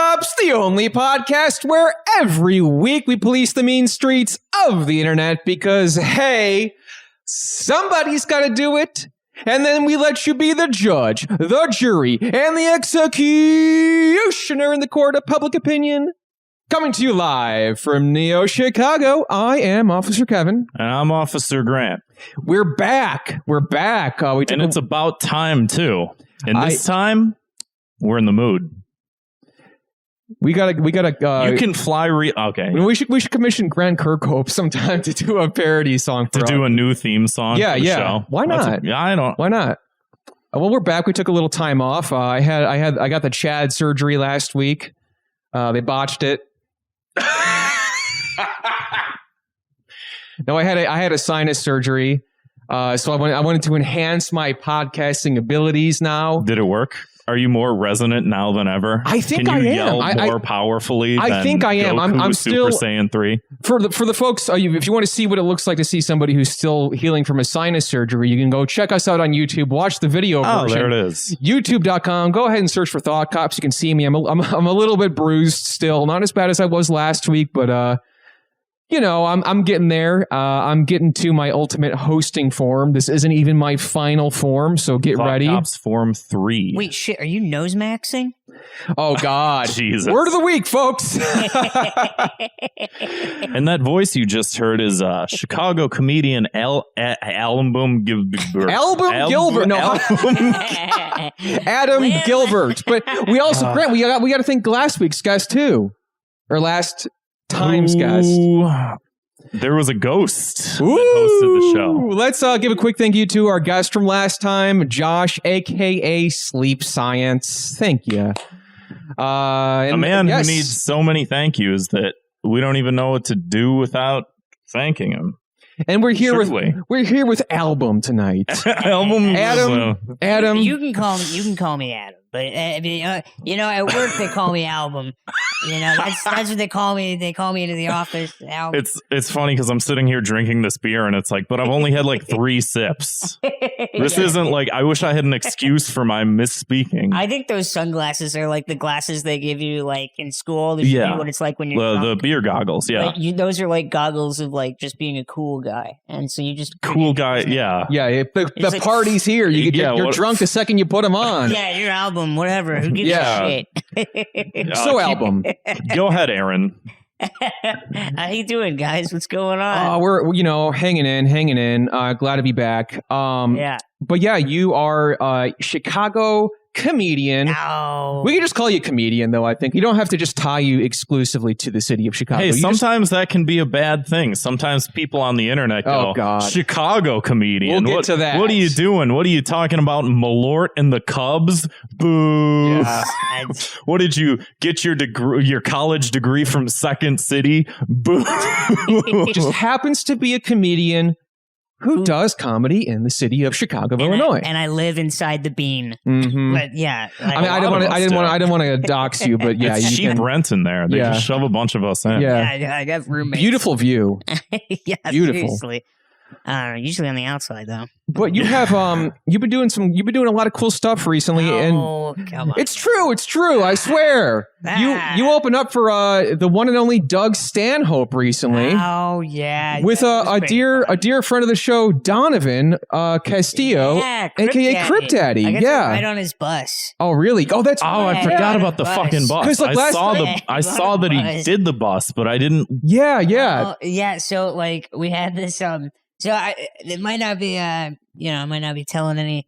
Cops, the only podcast where every week we police the mean streets of the internet because, hey, somebody's got to do it. And then we let you be the judge, the jury, and the executioner in the court of public opinion. Coming to you live from NeoChicago, I am Officer Kevin. And I'm Officer Grant. We're back. And it's about time, too. And this time, we're in the mood. We gotta. You can fly. Okay. We should commission Grant Kirkhope sometime to do a parody song for do a new theme song. Yeah, for the yeah. show. Why not? I don't. Why not? Well, we're back. We took a little time off. I got the Chad surgery last week. They botched it. No, I had a sinus surgery. So I wanted to enhance my podcasting abilities now. Did it work? Are you more resonant now than ever? I think I am. Can you yell more powerfully? I think I am. Goku I'm still Super Saiyan 3. For the folks. If you want to see what it looks like to see somebody who's still healing from a sinus surgery, you can go check us out on YouTube. Watch the video version. Oh, there it is. YouTube.com. Go ahead and search for Thought Cops. You can see me. I'm a little bit bruised still. Not as bad as I was last week, but I'm getting there. I'm getting to my ultimate hosting form. This isn't even my final form, so get ready. Cops Form 3. Wait, shit, are you nose maxing? Oh, God. Jesus. Word of the week, folks. And that voice you just heard is Chicago comedian Adam Gilbert. No, Adam Gilbert. But we also, Grant, we got to thank last week's guest, too. Or last time's guest. There was a ghost that hosted the show. Let's give a quick thank you to our guest from last time, Josh, a.k.a. Sleep Science. Thank you. A man who needs so many thank yous that we don't even know what to do without thanking him. And we're here with Album tonight. Adam. You can call me Adam, but at work they call me Album. That's what they call me. They call me into the office. Album. It's funny because I'm sitting here drinking this beer and it's like, but I've only had like 3 sips. This isn't like, I wish I had an excuse for my misspeaking. I think those sunglasses are like the glasses they give you like in school. Yeah, what it's like when you're the beer goggles. Yeah, like, those are like goggles of like just being a cool guy, and so you just cool guy. Yeah, The party's here. You're drunk the second you put them on. Yeah, your Album, whatever. Who gives a shit? So Album. Go ahead, Aaron. How you doing, guys? What's going on? We're hanging in. Glad to be back. Yeah. But yeah, you are a Chicago comedian. No. We can just call you comedian, though, I think. You don't have to just tie you exclusively to the city of Chicago. Hey, sometimes that can be a bad thing. Sometimes people on the internet go, Chicago comedian. We'll get to that. What are you doing? What are you talking about? Malort and the Cubs? Boo. Yeah. What did you get your college degree from Second City? Boo. Just happens to be a comedian who does comedy in the city of Chicago, Illinois. And I live inside the Bean. Mm-hmm. But yeah. I didn't want to dox you, but yeah. It's cheap rent in there. They just shove a bunch of us in. Yeah. I got roommates. Beautiful view. Yeah, beautiful. Seriously. Usually on the outside, though. But you have you've been doing a lot of cool stuff recently, come on. It's true. I swear. You opened up for the one and only Doug Stanhope recently. Oh yeah, with a dear friend of the show, Donovan Castillo, aka Crip Daddy. I got right on his bus. Oh really? Oh that's I forgot about the fucking bus. Like I saw that he did the bus, but I didn't. Yeah. So like we had this it might not be I might not be telling any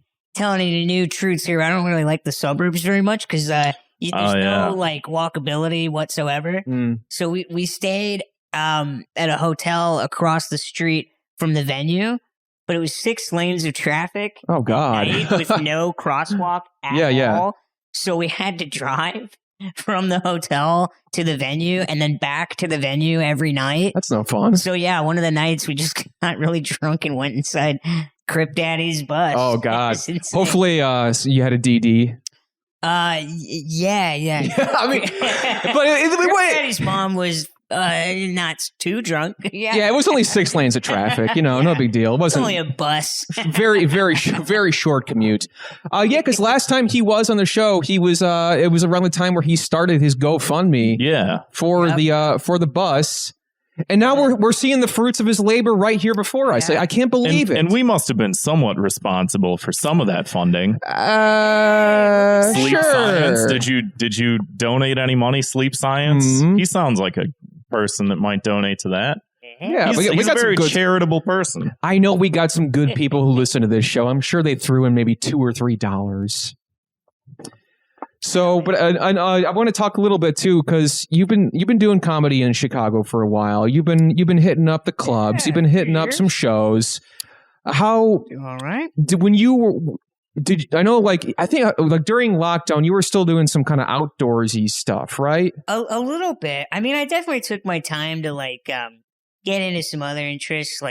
new truths here. I don't really like the suburbs very much because there's no like walkability whatsoever. So we stayed at a hotel across the street from the venue, but it was 6 lanes of traffic. Oh God! With no crosswalk at all. So we had to drive from the hotel to the venue and then back to the venue every night. That's no fun. So yeah, one of the nights we just got really drunk and went inside Crip Daddy's bus. Oh God! Hopefully, you had a DD. Yeah. I mean, but Crip Daddy's mom was Not too drunk. Yeah, it was only 6 lanes of traffic. No big deal. It wasn't only a bus. very, very, very short commute. Because last time he was on the show, he was. It was around the time where he started his GoFundMe. Yeah. For the bus. And now we're seeing the fruits of his labor right here before us. I can't believe it. And we must have been somewhat responsible for some of that funding. Sleep sure. Science. Did you donate any money? Sleep Science. Mm-hmm. He sounds like a person that might donate to that. Yeah, he's we got a very some good, charitable person. I know we got some good people who listen to this show. I'm sure they threw in maybe $2 or $3. So, but I want to talk a little bit too, because you've been doing comedy in Chicago for a while. You've been hitting up the clubs. You've been hitting up some shows. How? All right. I know, I think during lockdown, you were still doing some kind of outdoorsy stuff, right? A little bit. I mean, I definitely took my time to get into some other interests,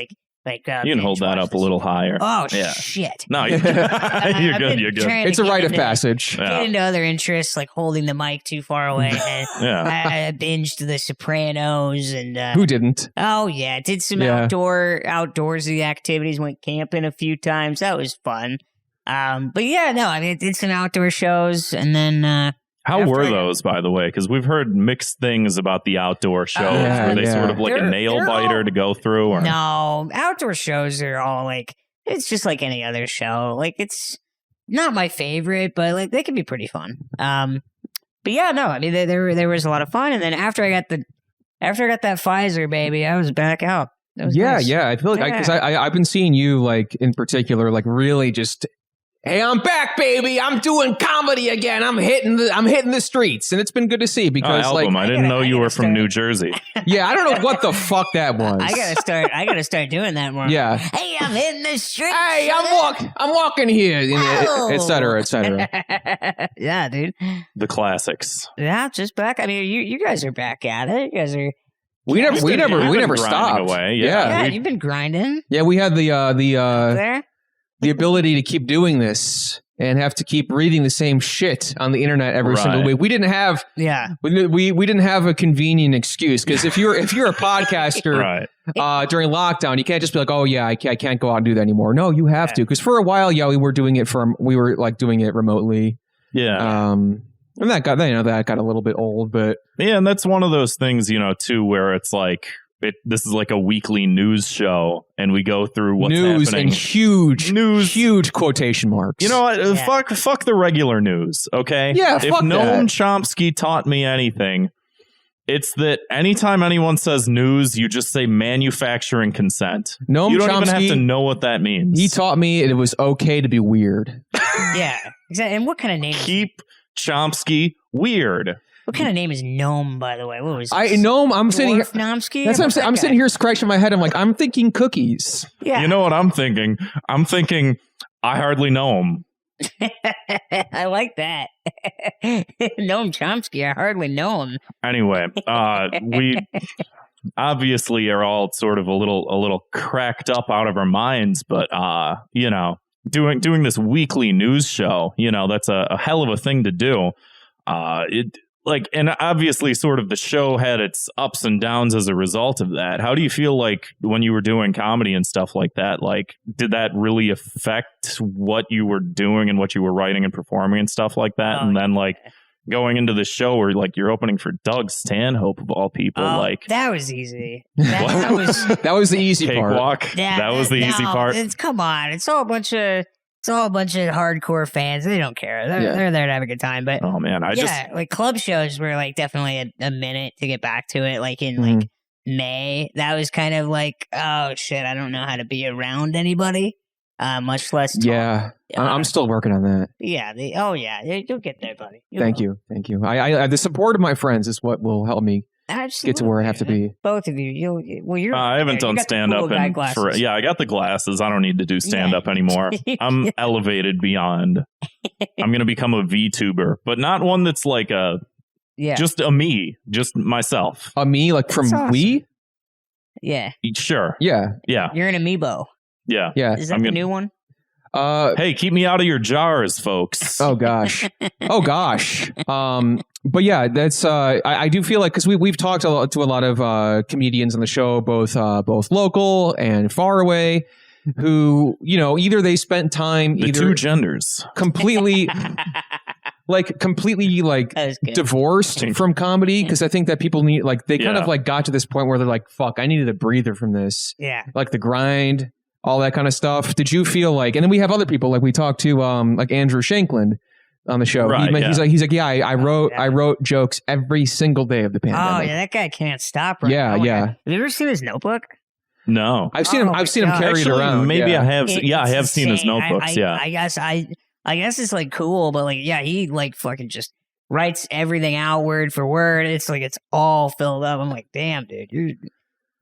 you can hold that up a little higher. Oh, shit. No, you're good. You're good. It's a rite of passage. Get into other interests, like holding the mic too far away. And I binged The Sopranos and who didn't? Oh yeah, did some outdoorsy activities. Went camping a few times. That was fun. But yeah, no, I mean, I did some outdoor shows, and then how were those, by the way? Because we've heard mixed things about the outdoor shows. Were they sort of like a nail biter to go through? Or? No, outdoor shows are all it's just like any other show. It's not my favorite, but they can be pretty fun. But yeah, no, I mean, there was a lot of fun. And then after I got that Pfizer, baby, I was back out. Nice. Yeah. I feel like because I've been seeing you in particular, really just. Hey, I'm back, baby. I'm doing comedy again. I'm hitting the streets, and it's been good to see because I didn't know you were from New Jersey. Yeah, I don't know what the fuck that was. I gotta start doing that more. Yeah. Hey, I'm hitting the streets. Hey, I'm walking here, et cetera, et cetera. Yeah, dude. The classics. Yeah, just back. I mean, you guys are back at it. You guys are. We never stopped. Away. Yeah, you've been grinding. Yeah, we had there. The ability to keep doing this and have to keep reading the same shit on the internet every single week. We didn't have we didn't have a convenient excuse, because if you're a podcaster during lockdown, you can't just be like, oh yeah, I can't go out and do that anymore. No, you have to, because for a while, we were doing it doing it remotely. Yeah. And that got a little bit old, but yeah, and that's one of those things, too, where it's this is like a weekly news show, and we go through what's happening. And huge quotation marks. You know what? Fuck the regular news, okay? Yeah, if Noam Chomsky taught me anything, it's that anytime anyone says news, you just say manufacturing consent. Noam you don't Chomsky, even have to know what that means. He taught me it was okay to be weird. Yeah, exactly. And what kind of name? Keep Chomsky weird. What kind of name is Gnome, by the way? What was Gnome? I'm sitting here. Nomsky? That's what I'm saying. I'm sitting here scratching my head. I'm like, I'm thinking cookies. Yeah. You know what I'm thinking? I'm thinking I hardly know him. I like that. Noam Chomsky. I hardly know him. Anyway, we obviously are all sort of a little cracked up out of our minds, but doing this weekly news show, that's a hell of a thing to do. And obviously sort of the show had its ups and downs as a result of that. How do you feel like when you were doing comedy and stuff like that? Did that really affect what you were doing and what you were writing and performing and stuff like that? And then going into the show where you're opening for Doug Stanhope of all people, that was easy. That was the easy cakewalk. part. That was the easy part. Come on, it's all a bunch of hardcore fans. They don't care. They're there to have a good time. But oh man, club shows were definitely a minute to get back to it. In May, that was kind of oh shit, I don't know how to be around anybody, much less talk. Yeah, I'm still working on that. Yeah. You'll get there, buddy. Thank you. I the support of my friends is what will help me get to where I have to be. Both of you. I haven't done stand up I got the glasses. I don't need to do stand up anymore. I'm elevated beyond. I'm going to become a VTuber, but not one that's just a me, just myself. A me from awesome. Wii? Yeah. Sure. Yeah. Yeah. You're an amiibo. Yeah. Yeah. Is that the new one? Hey, keep me out of your jars, folks. Oh gosh. But yeah, that's I do feel like, because we've talked to a lot of comedians on the show, both local and far away, who, you know, either they spent time The two genders completely divorced from comedy, because I think that people need, like, they kind of like got to this point where they're like, fuck, I needed a breather from this. Yeah. Like the grind, all that kind of stuff. Did you feel like, and then we have other people, like we talked to like Andrew Shankland on the show. Right, He's like, yeah, I wrote jokes every single day of the pandemic. Oh yeah, that guy can't stop. Right Yeah, now. yeah. Have you ever seen his notebook? No. I've seen him carry it around. Maybe yeah. I have. I have seen his insane. notebooks. I guess it's like cool, but like, yeah, he like fucking just writes everything out word for word. It's like, it's all filled up. I'm like, damn, dude, you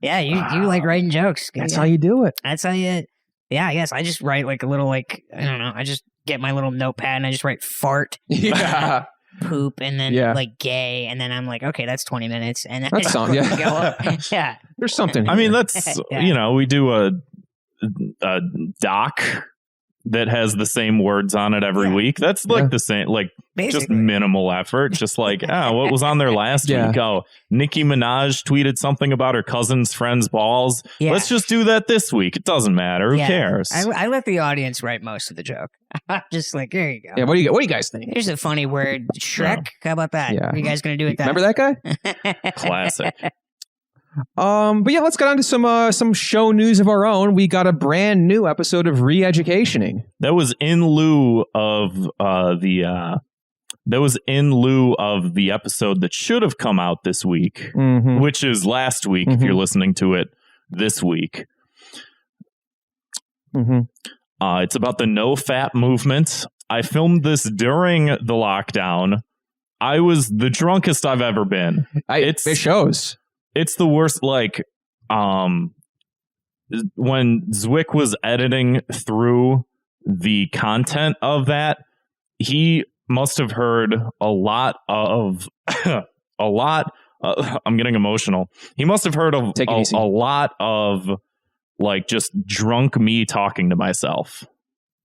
like writing jokes. That's how you do it. That's how you. Yeah, I guess I just write like a little, like, I don't know. I just get my little notepad and I just write fart, Yeah. poop, and then like gay, and then I'm like, okay, that's 20 minutes, and then That's something. Yeah. go up. Yeah. There's something here. I mean, that's you know, we do a doc that has the same words on it every week. That's like the same, like Basically. just minimal effort. Just like, what was on there last week? Oh, Nicki Minaj tweeted something about her cousin's friend's balls. Yeah. Let's just do that this week. It doesn't matter. Who cares? I let the audience write most of the joke. I'm just like, there you go. Yeah. What do you guys think? Here's a funny word, Shrek. How about that? Yeah. What are you guys gonna do with that? Remember that guy? Classic. But yeah, let's get on to some show news of our own. We got a brand new episode of Re-Educationing. That was in lieu of the episode that should have come out this week, which is last week if you're listening to it this week. It's about the no-fap movement. I filmed this during the lockdown. I was the drunkest I've ever been. It shows. It's the worst. Like, when Zwick was editing through the content of that, he must have heard a lot of I'm getting emotional. He must have heard of a lot of like just drunk me talking to myself.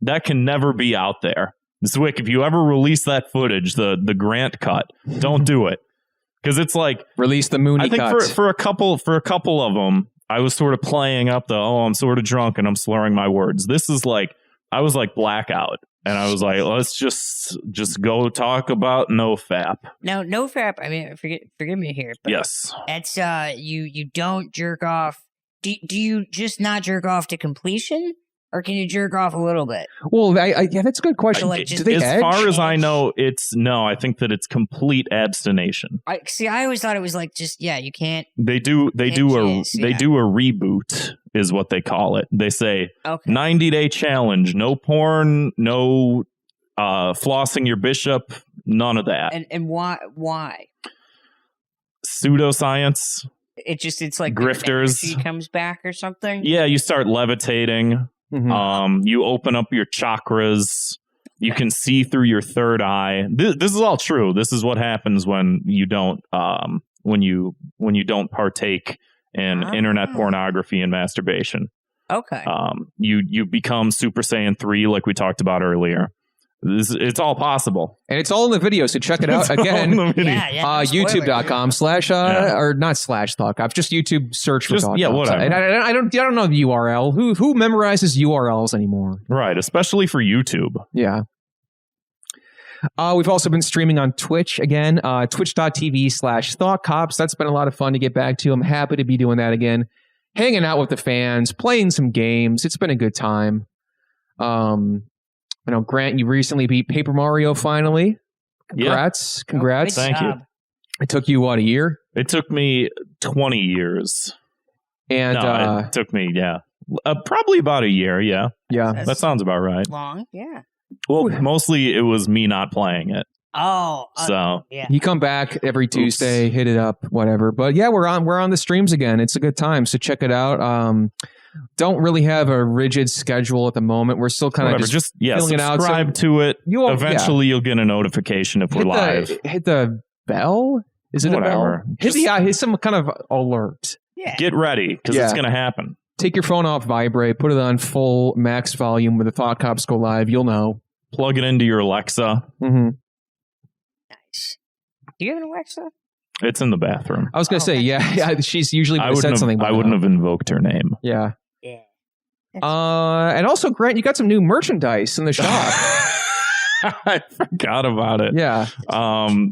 That can never be out there. Zwick, if you ever release that footage, the Grant cut, don't do it. Because it's like, release the Mooney I think cuts. for a couple of them, I was sort of playing up I'm sort of drunk and I'm slurring my words. This is like, I was like blackout, and I was like, let's just go talk about no-fap. Now, no-fap, I mean, forgive me here. But yes. It's, you don't jerk off. Do you just not jerk off to completion? Or can you jerk off a little bit? Well, yeah, that's a good question. Like, do they as far as I know, I think that it's complete abstination. I always thought it was like just, you can't. They do a reboot is what they call it. They say 90-day challenge, no porn, no flossing your bishop, none of that. And why? Pseudoscience. It's like grifters. She comes back or something. Yeah, you start levitating. You open up your chakras. You can see through your third eye. This is all true. This is what happens when you don't partake in internet pornography and masturbation. Okay. You become Super Saiyan 3 like we talked about earlier. It's all possible. And it's all in the video, so check it out again. YouTube.com/ or not /Thought Cops, just YouTube search for Thought Cops. Whatever. And I don't know the URL. Who memorizes URLs anymore? Right, especially for YouTube. Yeah. We've also been streaming on Twitch again, twitch.tv/Thought Cops. That's been a lot of fun to get back to. I'm happy to be doing that again. Hanging out with the fans, playing some games. It's been a good time. I know, Grant, you recently beat Paper Mario finally. Congrats. Yeah. Congrats. Thank you. It took you, what, a year? It took me 20 years. And it took me, probably about a year, yeah. Yeah. That sounds about right. Long, yeah. Well, mostly it was me not playing it. Oh. So. Yeah. You come back every Tuesday, hit it up, whatever. But yeah, we're on the streams again. It's a good time, so check it out. Don't really have a rigid schedule at the moment. We're still kind of just feeling it out. Subscribe to it. Eventually, you'll get a notification if we're live. Hit the bell. Is it a bell? Hit some kind of alert. Yeah. Get ready because it's going to happen. take your phone off vibrate, put it on full max volume when the Thought Cops go live. You'll know. Plug it into your Alexa. Mm-hmm. Nice. Do you have an Alexa? It's in the bathroom. I was going to say, yeah, she's usually said something. I wouldn't have invoked her name. Yeah. Yeah. And also, Grant, you got some new merchandise in the shop. I forgot about it. Yeah.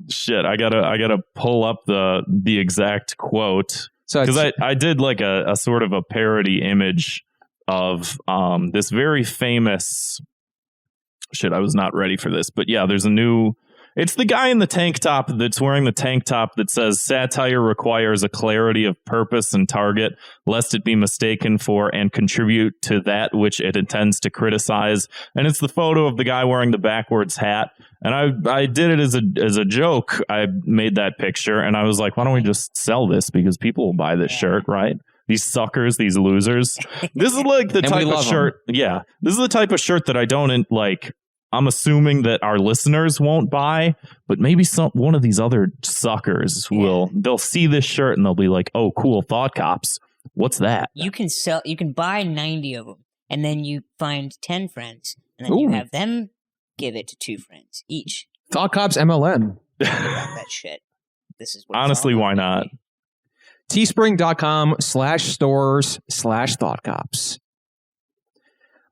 Shit. I gotta pull up the exact quote. So because I did like a sort of a parody image of this very famous. Shit, I was not ready for this, but yeah, there's a new. It's the guy in the tank top that's wearing the tank top that says satire requires a clarity of purpose and target, lest it be mistaken for and contribute to that which it intends to criticize. And it's the photo of the guy wearing the backwards hat. And I did it as a joke. I made that picture and I was like, why don't we just sell this? Because people will buy this shirt, right? These suckers, these losers. This is like the type of shirt. Yeah. This is the type of shirt that I don't like. I'm assuming that our listeners won't buy, but maybe one of these other suckers will. They'll see this shirt and they'll be like, "Oh, cool, Thought Cops. What's that?" You can buy 90 of them, and then you find 10 friends, and then you have them give it to 2 friends each. Thought Cops MLM. That shit. This is what honestly, why not? Teespring.com/stores/Thought Cops.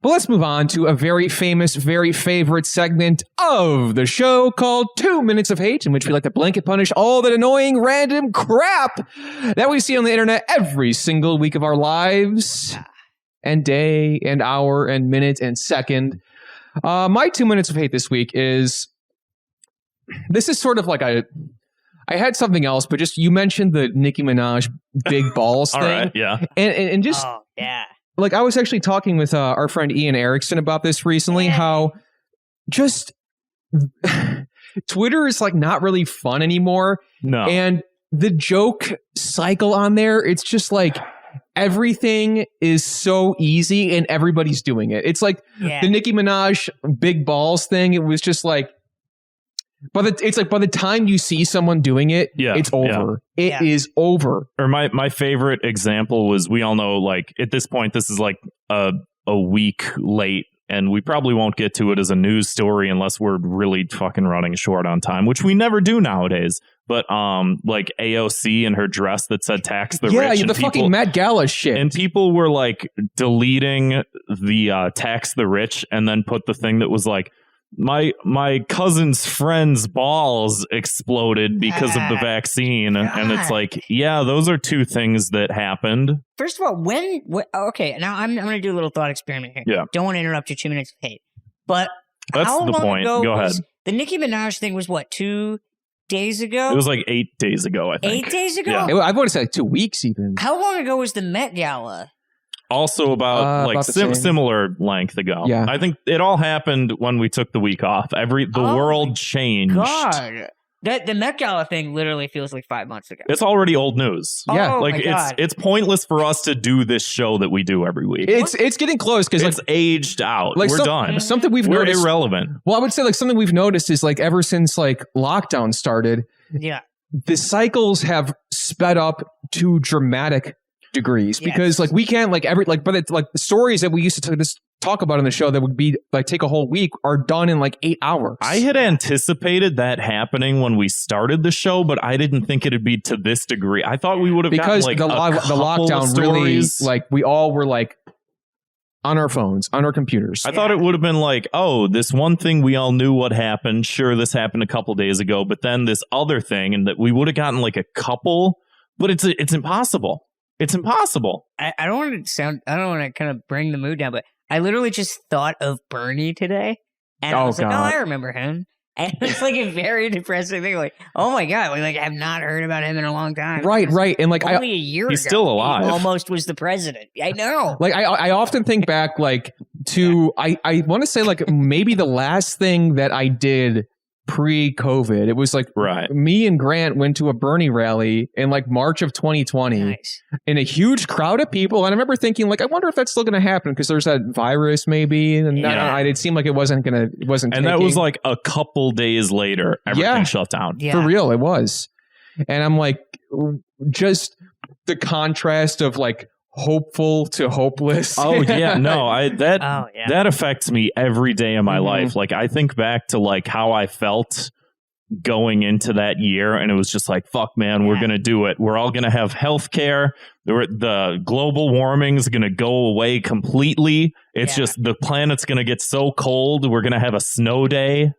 But let's move on to a very famous, very favorite segment of the show called 2 Minutes of Hate, in which we like to blanket punish all that annoying random crap that we see on the internet every single week of our lives, and day, and hour, and minute, and second. My 2 minutes of hate this week is, this is sort of like I had something else, but just, you mentioned the Nicki Minaj big balls thing. All right, yeah. And just... Oh, yeah. Like, I was actually talking with our friend Ian Erickson about this recently, how just Twitter is like not really fun anymore. No. And the joke cycle on there, it's just like everything is so easy and everybody's doing it. It's like the Nicki Minaj big balls thing. It was just like, it's like by the time you see someone doing it, it's over. It is over. Or my favorite example was, we all know, like, at this point, this is like a week late, and we probably won't get to it as a news story unless we're really fucking running short on time, which we never do nowadays. But like AOC and her dress that said "tax the rich." Yeah, the fucking Met Gala shit. And people were like deleting the "tax the rich" and then put the thing that was like, my cousin's friend's balls exploded because of the vaccine. And it's like, yeah, those are 2 things that happened. First of all, okay, now I'm going to do a little thought experiment here. Yeah. Don't want to interrupt your 2 minutes of hate. But that's the point. Go ahead. The Nicki Minaj thing was what, 2 days ago? It was like 8 days ago, I think. 8 days ago? Yeah. I want to say like 2 weeks even. How long ago was the Met Gala? Also about similar length ago. Yeah. I think it all happened when we took the week off. The world changed. God. The Met Gala thing literally feels like 5 months ago. It's already old news. Yeah. Like it's pointless for us to do this show that we do every week. It's getting close because it's aged out. Like, we're done. Something we're noticed, irrelevant. Well, I would say like something we've noticed is like ever since like lockdown started, the cycles have sped up to dramatic degrees because like we can't like but it's like the stories that we used to just talk about on the show that would be like take a whole week are done in like 8 hours. I had anticipated that happening when we started the show, but I didn't think it'd be to this degree. I thought we would have because gotten, like, the lockdown really like we all were like on our phones, on our computers. I thought it would have been like, oh, this one thing we all knew what happened. Sure, this happened a couple days ago, but then this other thing, and that we would have gotten like a couple, but it's impossible. It's impossible. I don't want to kind of bring the mood down, but I literally just thought of Bernie today. And I was like, I remember him. And it's like a very depressing thing. Like, oh my God, we like have not heard about him in a long time. Right. And like only a year ago, he's still alive. He almost was the president. I know. Like I often think back like to I want to say like maybe the last thing that I did pre-COVID. It was like me and Grant went to a Bernie rally in like March of 2020 in a huge crowd of people. And I remember thinking like, I wonder if that's still going to happen because there's that virus maybe. And it seemed like it wasn't. And that was like a couple days later, everything shut down. Yeah. For real, it was. And I'm like, just the contrast of like hopeful to hopeless. Oh yeah, no, that affects me every day of my life. Like I think back to like how I felt going into that year, and it was just like, fuck man, we're gonna do it. We're all gonna have health care. The global warming is gonna go away completely. It's just the planet's gonna get so cold, we're gonna have a snow day.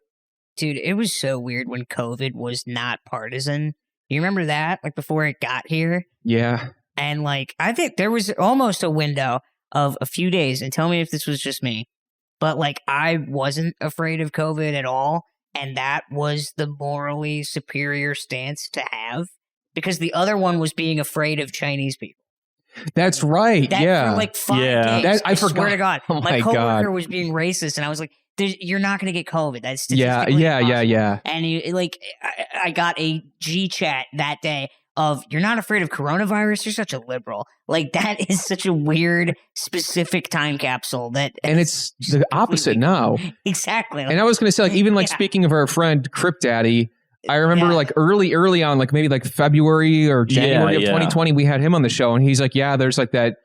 Dude, it was so weird when COVID was not partisan. You remember that? Like before it got here? Yeah. And like, I think there was almost a window of a few days, and tell me if this was just me, but like I wasn't afraid of COVID at all. And that was the morally superior stance to have, because the other one was being afraid of Chinese people. That's right. For like 5 days. I forgot. Swear to God. Oh my coworker God. was being racist, and I was like, you're not going to get COVID. That's yeah. And I got a G chat that day of, you're not afraid of coronavirus? You're such a liberal. Like, that is such a weird, specific time capsule. And it's the opposite now. Exactly. And I was going to say, like, even like speaking of our friend Crip Daddy, I remember like early on, like maybe like February or January of 2020, we had him on the show, and he's like, there's like that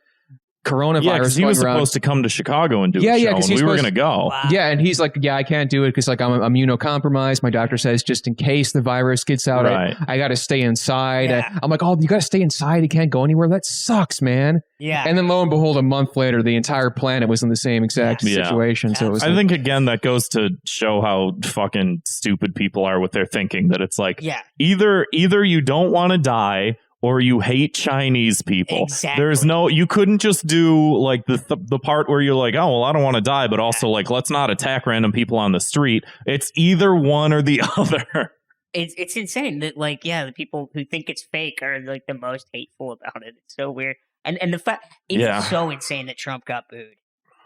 coronavirus. Yeah, because he was supposed to come to Chicago and do a show, and we were going to go. Wow. Yeah, and he's like, I can't do it because like I'm immunocompromised. My doctor says just in case the virus gets out, I got to stay inside. Yeah. I'm like, oh, you got to stay inside. You can't go anywhere. That sucks, man. Yeah. And then lo and behold, a month later, the entire planet was in the same exact situation. So it was I think, again, that goes to show how fucking stupid people are with their thinking, that it's like, either you don't want to die or you hate Chinese people. Exactly. There's you couldn't just do like the part where you're like, oh, well, I don't want to die, but also like, let's not attack random people on the street. It's either one or the other. It's insane that like, the people who think it's fake are like the most hateful about it. It's so weird. And the fact, it's so insane that Trump got booed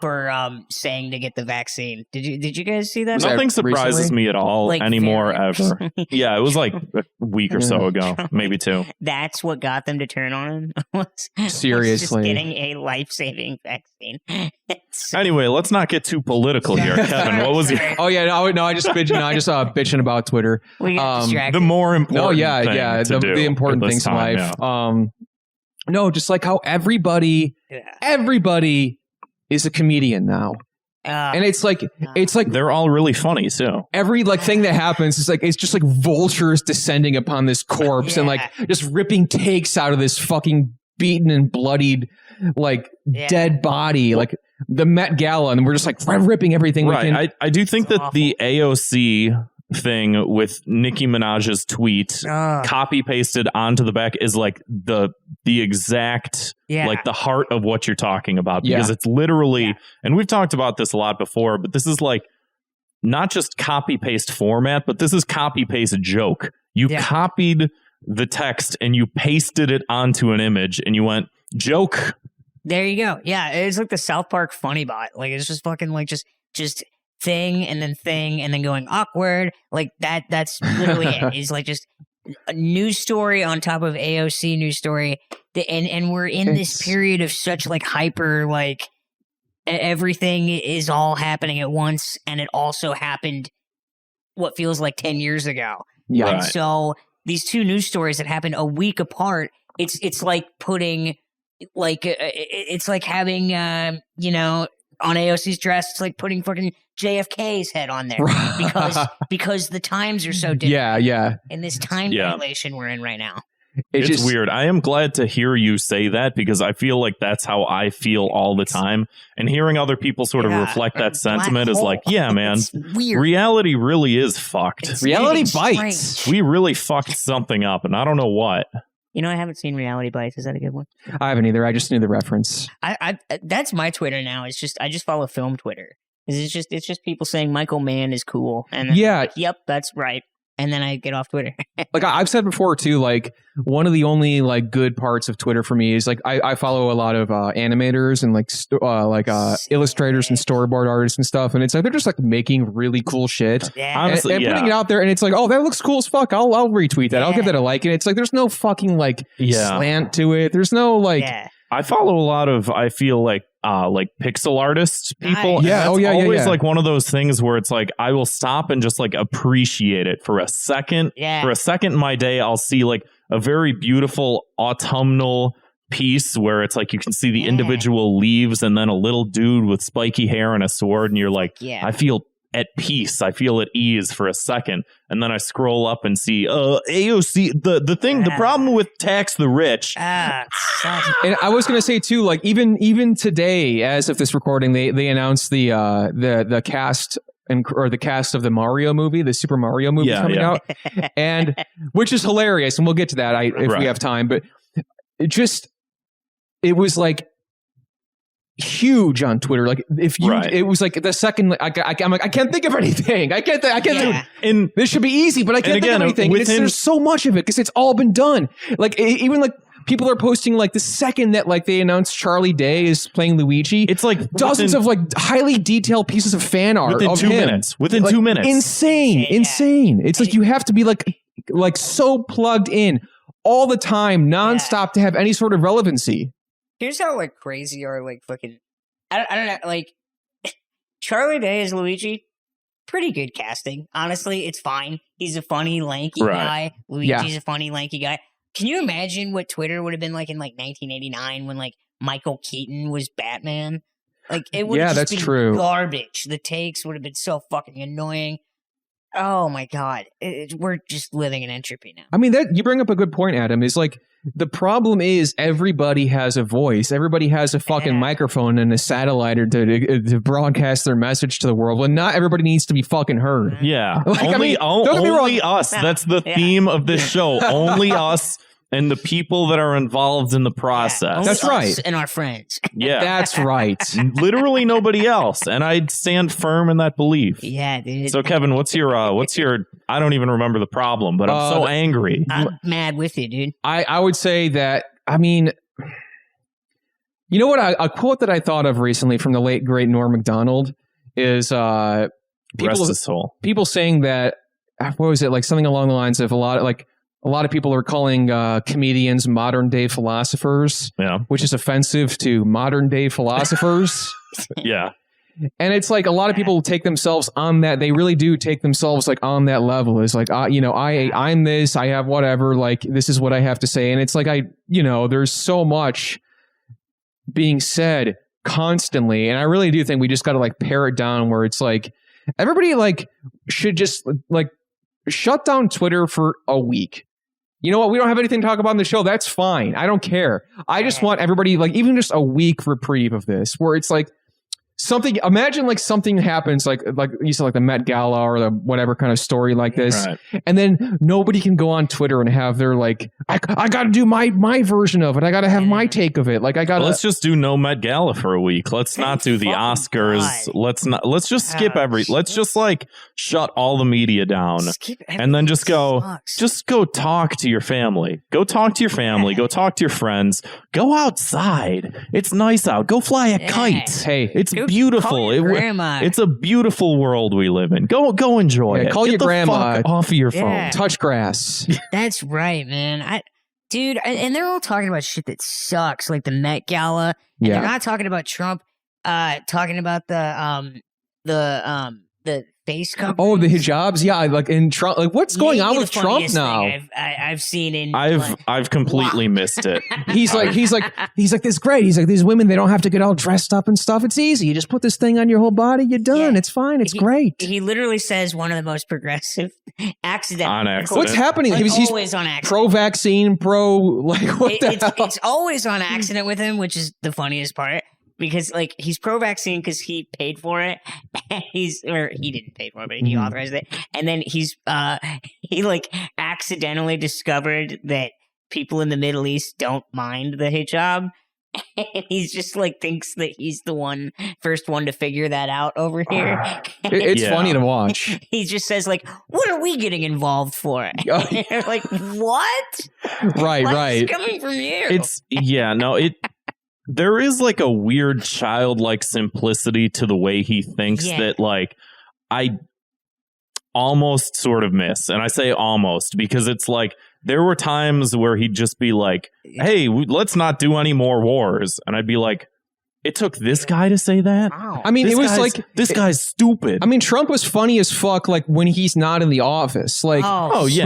for saying to get the vaccine. Did you guys see that? Nothing surprises me at all anymore ever. Yeah, it was like a week or so ago, maybe 2. That's what got them to turn on him. Seriously, was just getting a life-saving vaccine. Anyway, let's not get too political here, Kevin. What was your? Oh yeah, no, I just bitching about Twitter. We got distracted. The more important, the important things in life. No, just like how everybody is a comedian now. And it's like they're all really funny too. Every like thing that happens is like, it's just like vultures descending upon this corpse and like just ripping takes out of this fucking beaten and bloodied like dead body, like the Met Gala, and we're just like ripping everything. Right. I do think that the AOC thing with Nicki Minaj's tweet copy pasted onto the back is like the exact like the heart of what you're talking about, because it's literally, and we've talked about this a lot before, but this is like not just copy paste format, but this is copy paste joke. You copied the text and you pasted it onto an image and you went joke. There you go. Yeah, it's like the South Park funny bot. Like it's just fucking like just thing and then going awkward. Like that's literally it. It's like just a news story on top of AOC news story. And we're in this period of such like hyper, like everything is all happening at once, and it also happened what feels like 10 years ago. Yeah. And so these two news stories that happened a week apart, it's like putting like it's like having on AOC's dress, it's like putting fucking JFK's head on there because the times are so different. Yeah. In this time dilation we're in right now. It's just weird. I am glad to hear you say that, because I feel like that's how I feel all the time. And hearing other people sort of reflect that sentiment is like, yeah, man, reality really is fucked. Reality bites. We really fucked something up, and I don't know what. You know, I haven't seen Reality Bites. Is that a good one? I haven't either. I just knew the reference. I that's my Twitter now. It's just I just follow film Twitter. It's just people saying Michael Mann is cool, and then like, yep, that's right. And then I get off Twitter. Like I've said before too, like one of the only like good parts of Twitter for me is like I follow a lot of animators and like illustrators and storyboard artists and stuff, and it's like they're just like making really cool shit. Yeah. Honestly, and putting it out there, and it's like, oh, that looks cool as fuck. I'll retweet that. I'll give that a like. And it's like there's no fucking like slant to it. There's no like. Yeah. I follow a lot of, I feel like pixel artist people. Nice. Always like one of those things where it's like I will stop and just like appreciate it for a second. Yeah. For a second in my day, I'll see like a very beautiful autumnal piece where it's like you can see the individual leaves and then a little dude with spiky hair and a sword, and you're like, I feel at peace, I feel at ease for a second, and then I scroll up and see AOC, the thing, the problem with tax the rich. And I was gonna say too, like even today, as of this recording, they announced the cast or the cast of the Mario movie, the Super Mario movie coming out, and which is hilarious, and we'll get to that if we have time, but it was like huge on Twitter. Like if you, it was like the second I'm like, I can't think of anything. I can't think. And this should be easy, but I can't think of anything. There's so much of it because it's all been done. Like even like people are posting like the second that like they announced Charlie Day is playing Luigi. It's like dozens of like highly detailed pieces of fan art within 2 minutes. Within like, 2 minutes. Insane. It's like you have to be like so plugged in all the time, nonstop to have any sort of relevancy. Here's how like crazy or like fucking I don't know, like Charlie Day as Luigi, pretty good casting. Honestly, it's fine. He's a funny, lanky guy. Luigi's a funny, lanky guy. Can you imagine what Twitter would have been like in like 1989 when like Michael Keaton was Batman? Like it would have just been garbage. The takes would have been so fucking annoying. Oh my God. We're just living in entropy now. I mean, that you bring up a good point, Adam, is like the problem is everybody has a voice. Everybody has a fucking microphone and a satellite to broadcast their message to the world. Well, not everybody needs to be fucking heard. Yeah. Like, only us. That's the theme of this show. Only us and the people that are involved in the process. That's right. And our friends. Yeah. That's right. Literally nobody else. And I'd stand firm in that belief. Yeah, dude. So Kevin, what's your I don't even remember the problem, but I'm so angry. I'm mad with you, dude. I would say that, I mean, you know what? A quote that I thought of recently from the late great Norm Macdonald is rest his soul. People saying that, what was it? Like something along the lines of a lot of people are calling comedians modern day philosophers, which is offensive to modern day philosophers. Yeah. And it's like a lot of people take themselves on that. They really do take themselves like on that level. It's like, I'm this, I have whatever, like this is what I have to say. And it's like, there's so much being said constantly. And I really do think we just got to like pare it down where it's like, everybody like should just like shut down Twitter for a week. You know what? We don't have anything to talk about on the show. That's fine. I don't care. I just want everybody, like, even just a week reprieve of this, where it's like something. Imagine like something happens, like you said, like the Met Gala or the whatever kind of story like this, and then nobody can go on Twitter and have their like, I got to do my version of it. I got to have my take of it. Like I got. Let's just do no Met Gala for a week. Let's not do the Oscars. Let's just skip let's just like shut all the media down and then just go talk to your family. Go talk to your family. Go talk to your friends. Go outside. It's nice out. Go fly a kite. Hey, it's beautiful. It's a beautiful world we live in. Go enjoy it. Call your grandma. Fuck off of your phone. Touch grass. That's right, man. Dude, and they're all talking about shit that sucks, like the Met Gala. And they're not talking about Trump. Talking about the face coverings. Oh, the hijabs. Yeah, like in Trump. Like, what's going on with Trump now? I've seen in. I've completely missed it. He's like, this is great. He's like, these women, they don't have to get all dressed up and stuff. It's easy. You just put this thing on your whole body. You're done. Yeah. It's fine. It's great. He literally says one of the most progressive accident. On accident. What's happening? Like, he's always on accident. Pro-vaccine, like what the hell? It's always on accident with him, which is the funniest part. Because like he's pro-vaccine because he paid for it, he didn't pay for it, but he authorized it, and then he like accidentally discovered that people in the Middle East don't mind the hijab, and he's just like thinks that he's the first one to figure that out over here. It's funny to watch. He just says like, "What are we getting involved for?" Like, what? Right. It's coming from you. There is like a weird childlike simplicity to the way he thinks that like I almost sort of miss. And I say almost because it's like there were times where he'd just be like, hey, let's not do any more wars. And I'd be like, It took this guy to say that? Wow. I mean, this guy's stupid. I mean, Trump was funny as fuck, like when he's not in the office. Like, yeah.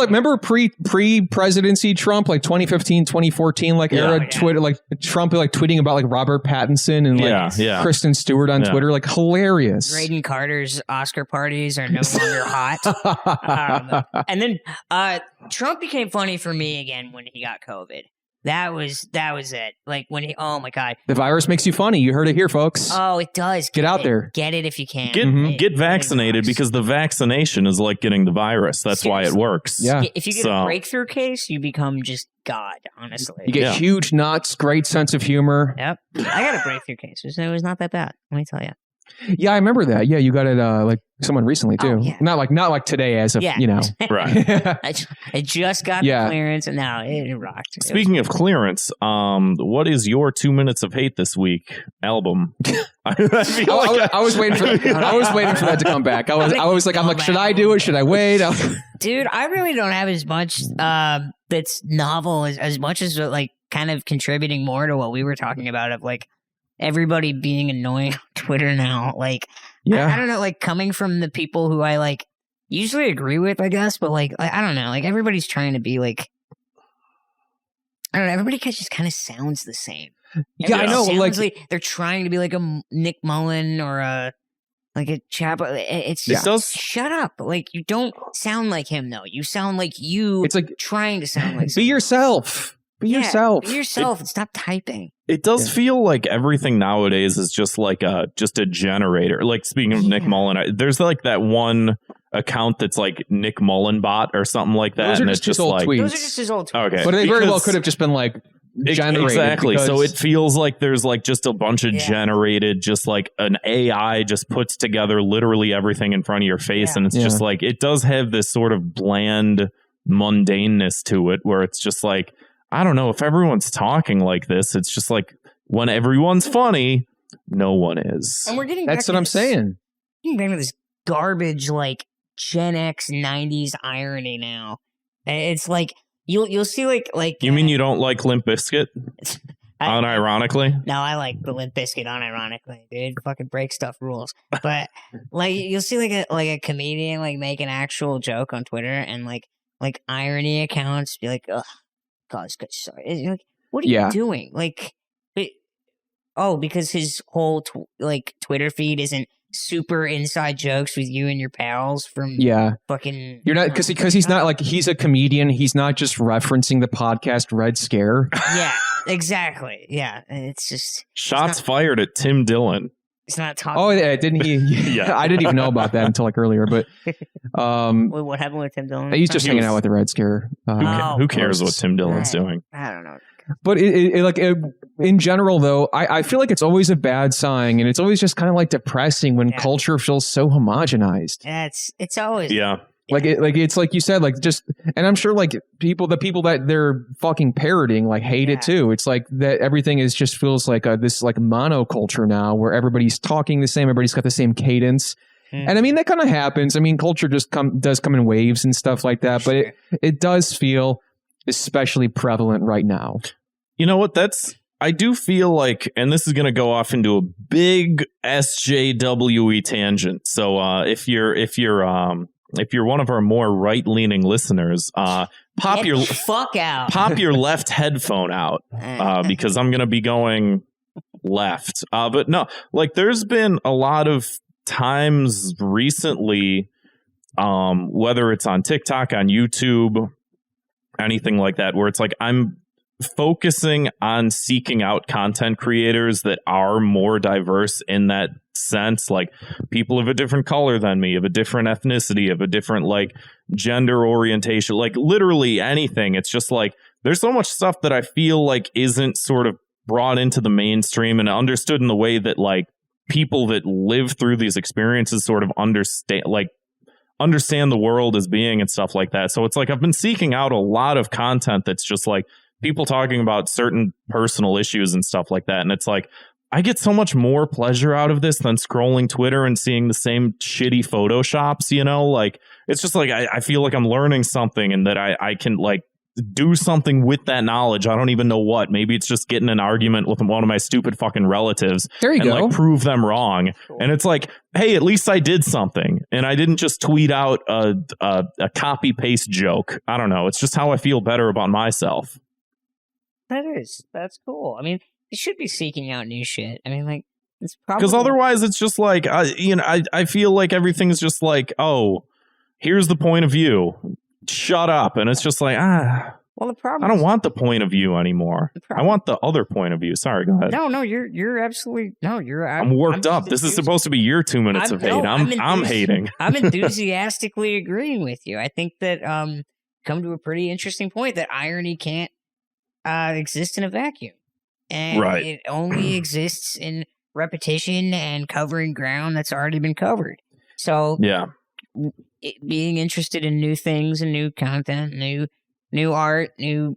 Remember pre-presidency Trump, like 2015, 2014, like era Twitter, like Trump like tweeting about like Robert Pattinson and like Kristen Stewart on Twitter, like hilarious. Graydon Carter's Oscar parties are no longer hot. And then Trump became funny for me again when he got COVID. That was it. Like when oh my God. The virus makes you funny. You heard it here, folks. Oh, it does. Get out there. Get it if you can. Get vaccinated because the vaccination is like getting the virus. That's why it works. Yeah. If you get a breakthrough case, you become just God, honestly. You get huge nuts, great sense of humor. Yep. I got a breakthrough case. It was not that bad. Let me tell you. Yeah, I remember that. Yeah, you got it like someone recently too. Oh, yeah. Not like today as of, you know. Right. I just got the clearance and now it rocked. Speaking of clearance, what is your 2 minutes of hate this week album? I was waiting for that to come back. I was like, should I do it? Should I wait? Dude, I really don't have as much that's novel as much as like kind of contributing more to what we were talking about of like everybody being annoying on Twitter now. Like, I don't know, like coming from the people who I like usually agree with, I guess, but like, I don't know, like everybody's trying to be like, I don't know, everybody just kind of sounds the same. I know. Like they're trying to be like a Nick Mullen or a Chap. It's just shut up. Like you don't sound like him though. You sound like you. It's like trying to sound like be yourself. Be yourself. Be yourself and stop typing. It does feel like everything nowadays is just like a generator. Like speaking of Nick Mullen, there's like that one account that's like Nick Mullen bot or something like that. Those are just his old tweets. Those are just his old tweets. Okay. But they very well could have just been like generated. Exactly. So it feels like there's like just a bunch of generated, just like an AI just puts together literally everything in front of your face. And it's just like, it does have this sort of bland mundaneness to it where it's just like, I don't know if everyone's talking like this. It's just like when everyone's funny, no one is. And we're getting that's what I'm saying. Getting back to this garbage like Gen X 90s irony now. It's like you'll see like you mean you don't like Limp Bizkit? Unironically? No, I like the Limp Bizkit unironically, dude. Fucking break stuff rules. But like you'll see like a comedian like make an actual joke on Twitter and like irony accounts be like, ugh. God, sorry. Like, what are you doing? Like, because his whole Twitter feed isn't super inside jokes with you and your pals from fucking. You're not because he's not like he's a comedian. He's not just referencing the podcast Red Scare. Yeah, exactly. Yeah, it's just shots fired at Tim Dillon. It's not talking. Oh, yeah, didn't he? I didn't even know about that until like earlier. But what happened with Tim Dillon? He's just hanging out with the Red Scare. Who cares what Tim Dillon's doing? I don't know. But in general, though, I feel like it's always a bad sign, and it's always just kind of like depressing when culture feels so homogenized. Yeah, it's always it's like you said, like just, and I'm sure like the people that they're fucking parroting like hate it too. It's like that everything is just feels like this like monoculture now where everybody's talking the same, everybody's got the same cadence. And I mean that kind of happens. I mean culture just does come in waves and stuff like that, but it does feel especially prevalent right now. You know what? I do feel like, and this is going to go off into a big SJWE tangent. So if you're one of our more right-leaning listeners, pop your left headphone out because I'm going to be going left. But no, like there's been a lot of times recently, whether it's on TikTok, on YouTube, anything like that, where it's like I'm focusing on seeking out content creators that are more diverse in that sense, like people of a different color than me, of a different ethnicity, of a different like gender orientation, like literally anything. It's just like there's so much stuff that I feel like isn't sort of brought into the mainstream and understood in the way that like people that live through these experiences sort of understand the world as being and stuff like that. So it's like I've been seeking out a lot of content that's just like people talking about certain personal issues and stuff like that. And it's like, I get so much more pleasure out of this than scrolling Twitter and seeing the same shitty Photoshops, you know, like it's just like I feel like I'm learning something and that I can like do something with that knowledge. I don't even know what. Maybe it's just getting an argument with one of my stupid fucking relatives. There you and go. Like prove them wrong. Cool. And it's like, hey, at least I did something. And I didn't just tweet out a copy paste joke. I don't know. It's just how I feel better about myself. That's cool. I mean, you should be seeking out new shit. I mean, like, it's probably because otherwise it's just like, I feel like everything's just like, oh, here's the point of view. Shut up. And it's just like, well, the problem I don't want the point of view anymore. I want the other point of view. Sorry, go ahead. No, you're absolutely I'm worked up. This is supposed to be your 2 minutes of hate. I'm hating. I'm enthusiastically agreeing with you. I think that come to a pretty interesting point that irony can't exist in a vacuum. And it only exists in repetition and covering ground that's already been covered. So being interested in new things and new content, new art, new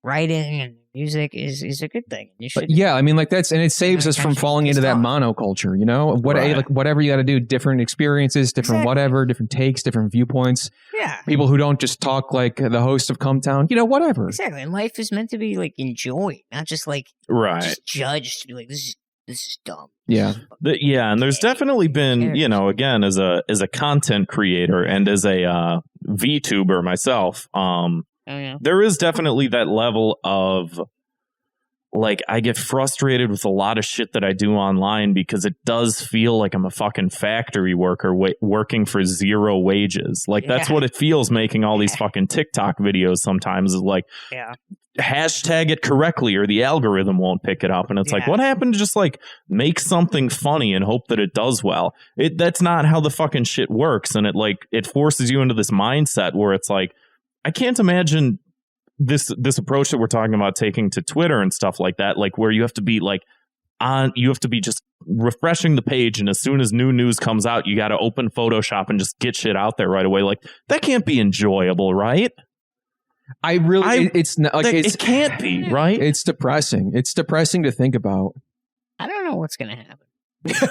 writing and music is a good thing. Yeah, I mean, like that's, and it saves us from falling into that monoculture. Like whatever you got to do, different experiences, different whatever, different takes, different viewpoints. Yeah, people who don't just talk like the host of Come Town. Whatever. Exactly, and life is meant to be like enjoyed, not just like just judged to be like this is dumb. Yeah. And there's definitely been, again, as a content creator and as a VTuber myself, there is definitely that level of like, I get frustrated with a lot of shit that I do online because it does feel like I'm a fucking factory worker working for zero wages. Like that's what it feels making all these fucking TikTok videos sometimes is like, hashtag it correctly or the algorithm won't pick it up. And it's like, what happened to just like make something funny and hope that it does well? That's not how the fucking shit works. And it forces you into this mindset where it's like, I can't imagine this approach that we're talking about taking to Twitter and stuff like that, like where you have to be like you have to be just refreshing the page, and as soon as new news comes out, you got to open Photoshop and just get shit out there right away. Like that can't be enjoyable, right? It's not like it can't be, right? It's depressing. It's depressing to think about. I don't know what's gonna happen. That's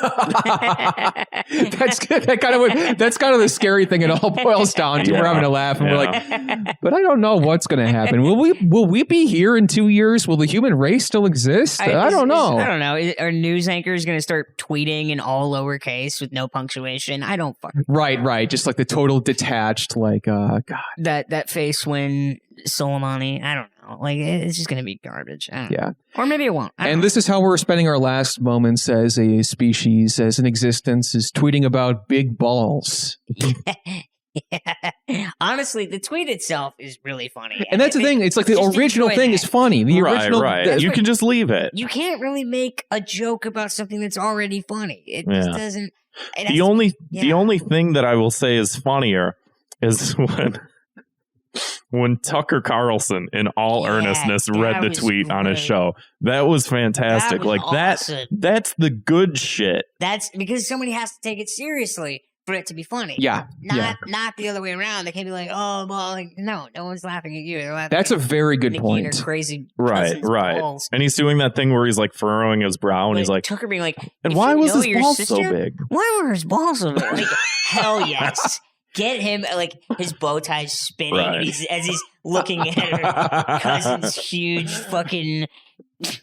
good. That's kind of the scary thing. It all boils down to. We're having a laugh, and we're like, but I don't know what's going to happen. Will we be here in 2 years? Will the human race still exist? I don't know. I don't know. Are news anchors going to start tweeting in all lowercase with no punctuation? I don't fucking right. Just like the total detached, like God. That face when Soleimani. I don't know. Like it's just going to be garbage. Yeah. Or maybe it won't. And this is how we're spending our last moments as a species, as an existence, is tweeting about big balls. Honestly, the tweet itself is really funny. And that's the thing. It's like the original thing is funny. The original, right. You can just leave it. You can't really make a joke about something that's already funny. It just doesn't. The only thing that I will say is funnier is when Tucker Carlson, in all earnestness, read the tweet on his show. That was fantastic. That was awesome. That's the good shit. That's because somebody has to take it seriously for it to be funny. Yeah. Not the other way around. They can't be like, oh, well, like, no one's laughing at you. That's a very good point. Crazy right. Balls. And he's doing that thing where he's like furrowing his brow, and he's like, Tucker being like, and why was his balls so big? Why were his balls so big? Like, hell yes. Get him, like, his bow tie spinning as he's looking at her cousin's huge fucking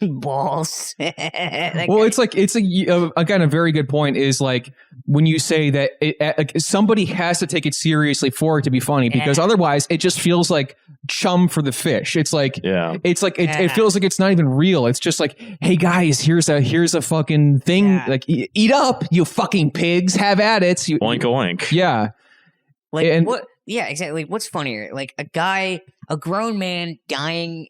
balls. It's again, a very good point is like when you say that somebody has to take it seriously for it to be funny, because otherwise it just feels like chum for the fish. It's like, it feels like it's not even real. It's just like, hey guys, here's a fucking thing. Like, eat up, you fucking pigs, have at it. Oink oink. Yeah. Like what? Yeah, exactly. What's funnier? Like a grown man dying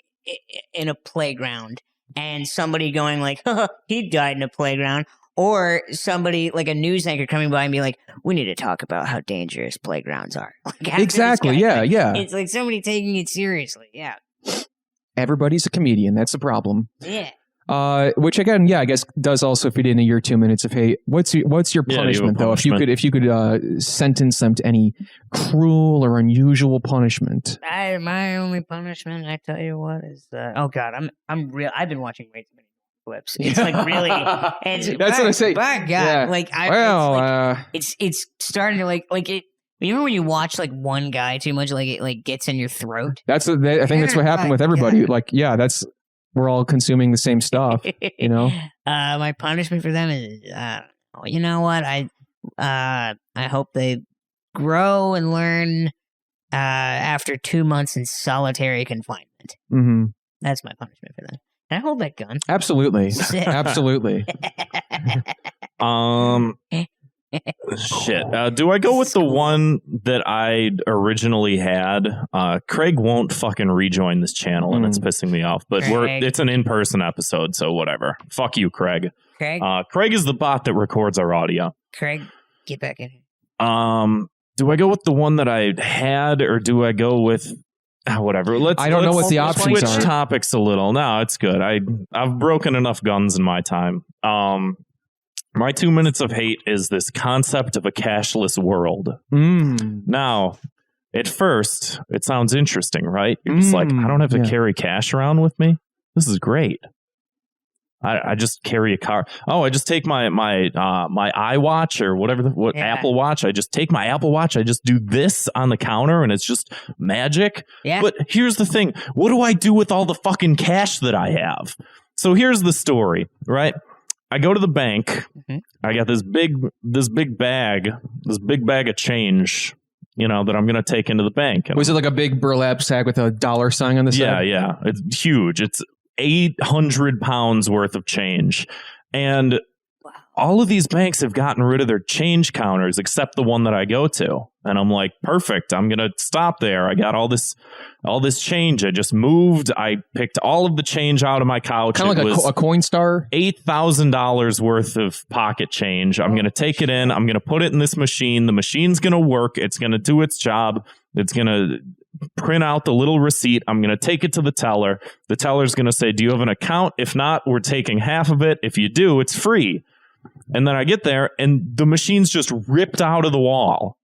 in a playground, and somebody going like, he died in a playground, or somebody like a news anchor coming by and be like, we need to talk about how dangerous playgrounds are. Like, exactly. Yeah. It's like somebody taking it seriously. Yeah. Everybody's a comedian. That's the problem. Yeah. Which again, I guess does also fit into your 2 minutes of hate. What's your punishment though? If you could sentence them to any cruel or unusual punishment. My only punishment, I tell you what, is oh god, I've been watching way too many clips. It's like really. That's what I say. My god, it's starting to like it. Even when you watch like one guy too much, like it like gets in your throat. I think that's what happened with everybody. Like, yeah, we're all consuming the same stuff, you know? My punishment for them is, you know what? I hope they grow and learn after 2 months in solitary confinement. Mm-hmm. That's my punishment for them. Can I hold that gun? Absolutely. Absolutely. Shit. Do I go with the one that I originally had? Craig won't fucking rejoin this channel, and it's pissing me off. But it's an in-person episode, so whatever. Fuck you, Craig. Craig is the bot that records our audio. Craig, get back in here. Do I go with the one that I had, or do I go with whatever? I don't know what the options switch are. Topics a little. No, it's good. I've broken enough guns in my time. My 2 minutes of hate is this concept of a cashless world. Now, at first, it sounds interesting, right? You're just like, I don't have to carry cash around with me. This is great. I just carry a car. Oh, I just take my iWatch or whatever, Apple Watch. I just take my Apple Watch. I just do this on the counter, and it's just magic. Yeah. But here's the thing. What do I do with all the fucking cash that I have? So here's the story, right? I go to the bank. I got this big bag of change, you know, that I'm going to take into the bank. And was it like a big burlap sack with a dollar sign on the side? Yeah. It's huge. It's 800 pounds worth of change. And all of these banks have gotten rid of their change counters except the one that I go to. And I'm like, perfect. I'm going to stop there. I got all this change. I just moved. I picked all of the change out of my couch. Kind of like a Coinstar? $8,000 worth of pocket change. I'm going to take it in. I'm going to put it in this machine. The machine's going to work. It's going to do its job. It's going to print out the little receipt. I'm going to take it to the teller. The teller's going to say, do you have an account? If not, we're taking half of it. If you do, it's free. And then I get there, and the machine's just ripped out of the wall.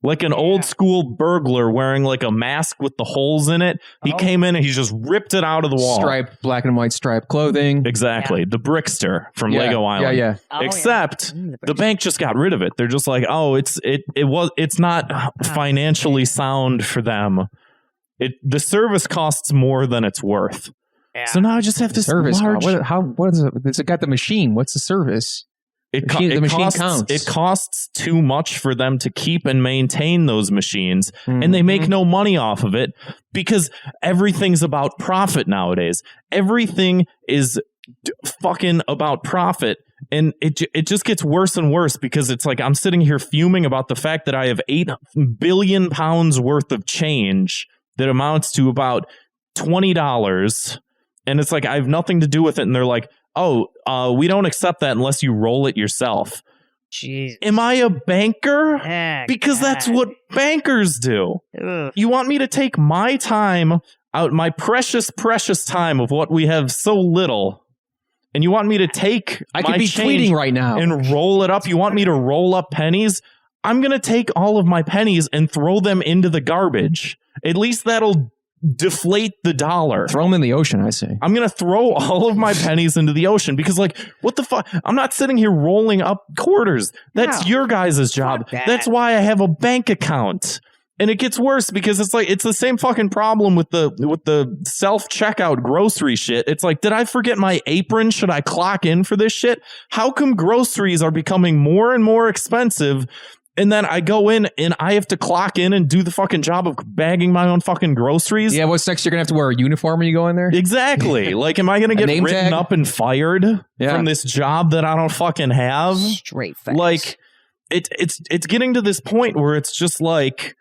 Like an old school burglar wearing like a mask with the holes in it. He came in and he just ripped it out of the wall. Striped, black and white striped clothing. Exactly. Yeah. The Brickster from Lego Island. Yeah. Except the bank just got rid of it. They're just like, oh, it's not financially sound for them. The service costs more than it's worth. Yeah. So now I just have this service. Large... What is it? It's got the machine. What's the service? The machine counts. It costs too much for them to keep and maintain those machines, and they make no money off of it because everything's about profit nowadays. Everything is fucking about profit, and it just gets worse and worse because it's like I'm sitting here fuming about the fact that I have 8 billion pounds worth of change that amounts to about $20, and it's like I have nothing to do with it, and they're like, oh, we don't accept that unless you roll it yourself. Jeez. Am I a banker? Because that's what bankers do. Ugh. You want me to take my time out, my precious, precious time of what we have so little, and you want me to take I could be tweeting right now and roll it up? You want me to roll up pennies? I'm going to take all of my pennies and throw them into the garbage. At least that'll deflate the dollar. Throw them in the ocean, I say. I'm going to throw all of my pennies into the ocean because, like, what the fuck? I'm not sitting here rolling up quarters. That's your guys' job. That's why I have a bank account. And it gets worse because it's like, it's the same fucking problem with the self-checkout grocery shit. It's like, did I forget my apron? Should I clock in for this shit? How come groceries are becoming more and more expensive? And then I go in and I have to clock in and do the fucking job of bagging my own fucking groceries. Yeah, what's next? You're going to have to wear a uniform when you go in there? Exactly. Like, am I going to get written up and fired from this job that I don't fucking have? Straight facts. Like, it's getting to this point where it's just like,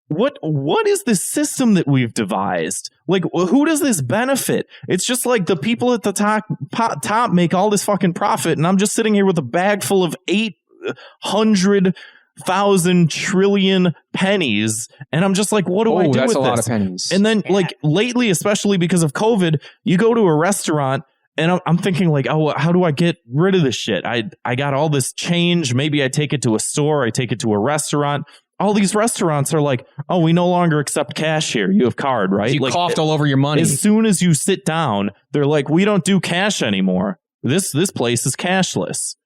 what is this system that we've devised? Like, who does this benefit? It's just like the people at the top make all this fucking profit, and I'm just sitting here with a bag full of 800,000 trillion pennies, and I'm just like, what do I do with this? That's a lot of pennies. And then, like, lately, especially because of COVID, you go to a restaurant, and I'm thinking, like, oh, how do I get rid of this shit? I got all this change. Maybe I take it to a store. I take it to a restaurant. All these restaurants are like, oh, we no longer accept cash here. You have card, right? You coughed all over your money. As soon as you sit down, they're like, we don't do cash anymore. This place is cashless.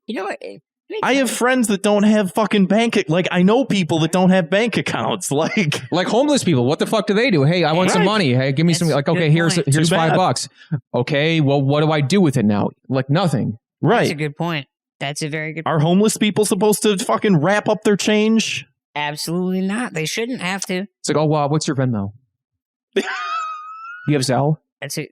You know what? I have friends that don't have fucking I know people that don't have bank accounts. Like homeless people. What the fuck do they do? Hey, I want some money. Hey, give me some. Like, okay, here's $5. Okay, well, what do I do with it now? Like, nothing. Right. That's a good point. That's a very good point. Are homeless people supposed to fucking wrap up their change? Absolutely not. They shouldn't have to. It's like, oh, wow, what's your Venmo? You have Zelle?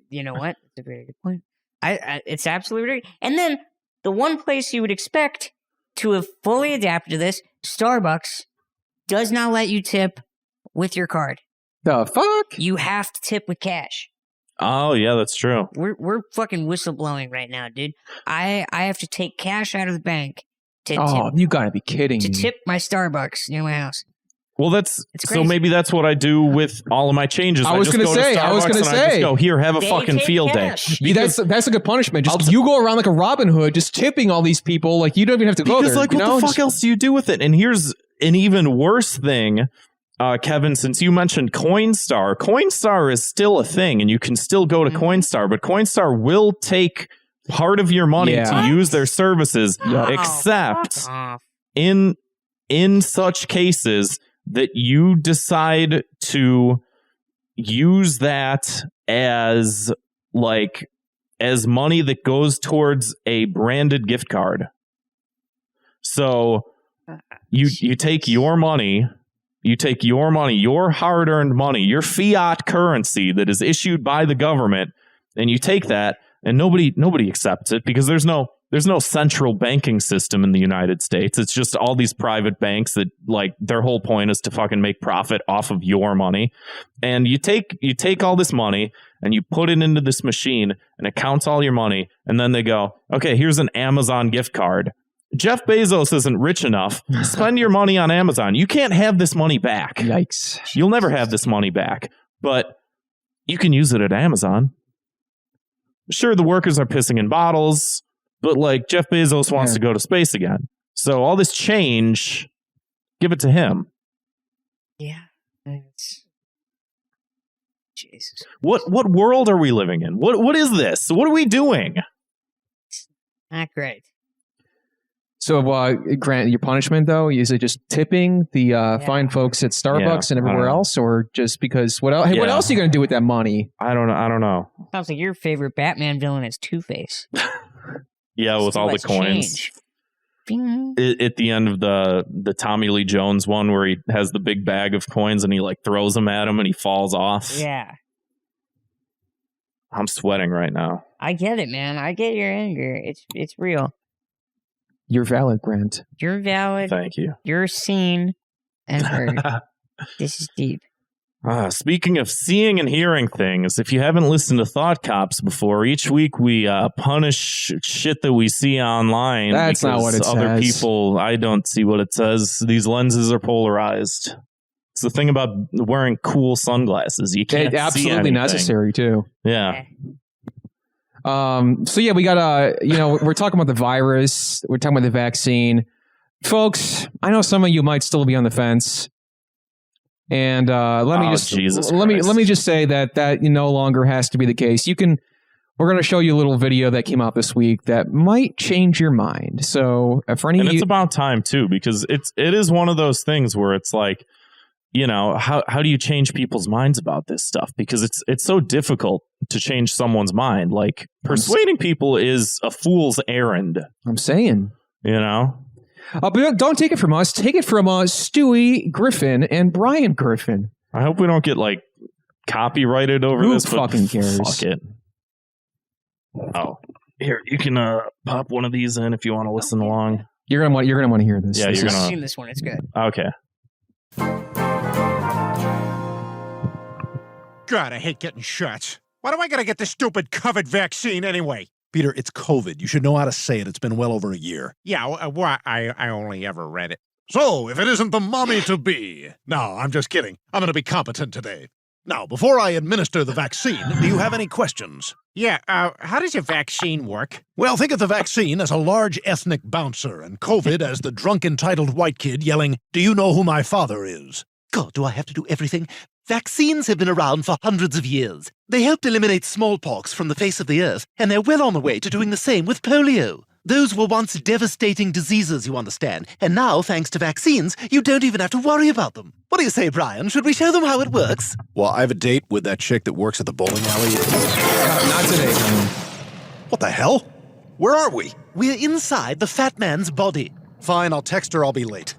You know what? That's a very good point. It's absolutely right. And then the one place you would expect to have fully adapted to this, Starbucks, does not let you tip with your card. The fuck? You have to tip with cash. Oh, yeah, that's true. We're fucking whistleblowing right now, dude. I have to take cash out of the bank to you gotta be kidding me. tip my Starbucks near my house. Well, so maybe that's what I do with all of my changes. I was going to say. I just go, here, have a fucking field cash. day. That's a good punishment. You go around like a Robin Hood, just tipping all these people. Like, you don't even have to go there. Because, what the fuck else do you do with it? And here's an even worse thing. Kevin, since you mentioned Coinstar is still a thing, and you can still go to Coinstar, but Coinstar will take part of your money to use their services, except in such cases that you decide to use that as money that goes towards a branded gift card. So you take your money. You take your money, your hard-earned money, your fiat currency that is issued by the government, and you take that, and nobody accepts it because there's no central banking system in the United States. It's just all these private banks that their whole point is to fucking make profit off of your money. And you take all this money and you put it into this machine and it counts all your money, and then they go, okay, here's an Amazon gift card. Jeff Bezos isn't rich enough. Spend your money on Amazon. You can't have this money back. Yikes. You'll never have this money back, but you can use it at Amazon. Sure, the workers are pissing in bottles, but Jeff Bezos wants to go to space again. So all this change, give it to him. Yeah. Jesus. What world are we living in? What is this? What are we doing? Not great. So, Grant, your punishment, though, is it just tipping the fine folks at Starbucks and everywhere else, or just because what else? Hey, what else are you going to do with that money? I don't know. Sounds like your favorite Batman villain is Two-Face. Yeah, with all the coins. At the end of the Tommy Lee Jones one where he has the big bag of coins and he throws them at him and he falls off. Yeah. I'm sweating right now. I get it, man. I get your anger. It's real. You're valid, Grant. You're valid. Thank you. You're seen and heard. This is deep. Speaking of seeing and hearing things, if you haven't listened to Thought Cops before, each week we punish shit that we see online. That's not what it says. Other people, I don't see what it says. These lenses are polarized. It's the thing about wearing cool sunglasses. You can't see absolutely anything. Necessary, too. Yeah. So yeah, we got we're talking about the virus. We're talking about the vaccine. Folks, I know some of you might still be on the fence. And let me just say that no longer has to be the case. We're going to show you a little video that came out this week that might change your mind. So for any, and it's about time too, because it is one of those things where it's how do you change people's minds about this stuff? Because it's so difficult to change someone's mind. Persuading people is a fool's errand. I'm saying, But don't take it from us. Take it from Stewie Griffin and Brian Griffin. I hope we don't get copyrighted over Who this. fucking cares? Fuck it. Oh, here, you can pop one of these in if you want to listen along. You're gonna want to hear this. Yeah, I've seen this one. It's good. Okay. God, I hate getting shots. Why do I gotta get this stupid COVID vaccine anyway? Peter, it's COVID. You should know how to say it. It's been well over a year. Yeah, I only ever read it. So, if it isn't the mommy-to-be. No, I'm just kidding. I'm gonna be competent today. Now, before I administer the vaccine, do you have any questions? Yeah, how does a vaccine work? Well, think of the vaccine as a large ethnic bouncer and COVID as the drunk entitled white kid yelling, "Do you know who my father is?" God, do I have to do everything? Vaccines have been around for hundreds of years. They helped eliminate smallpox from the face of the earth, and they're well on the way to doing the same with polio. Those were once devastating diseases, you understand. And now, thanks to vaccines, you don't even have to worry about them. What do you say, Brian? Should we show them how it works? Well, I have a date with that chick that works at the bowling alley. Not today. What the hell? Where are we? We're inside the fat man's body. Fine, I'll text her. I'll be late.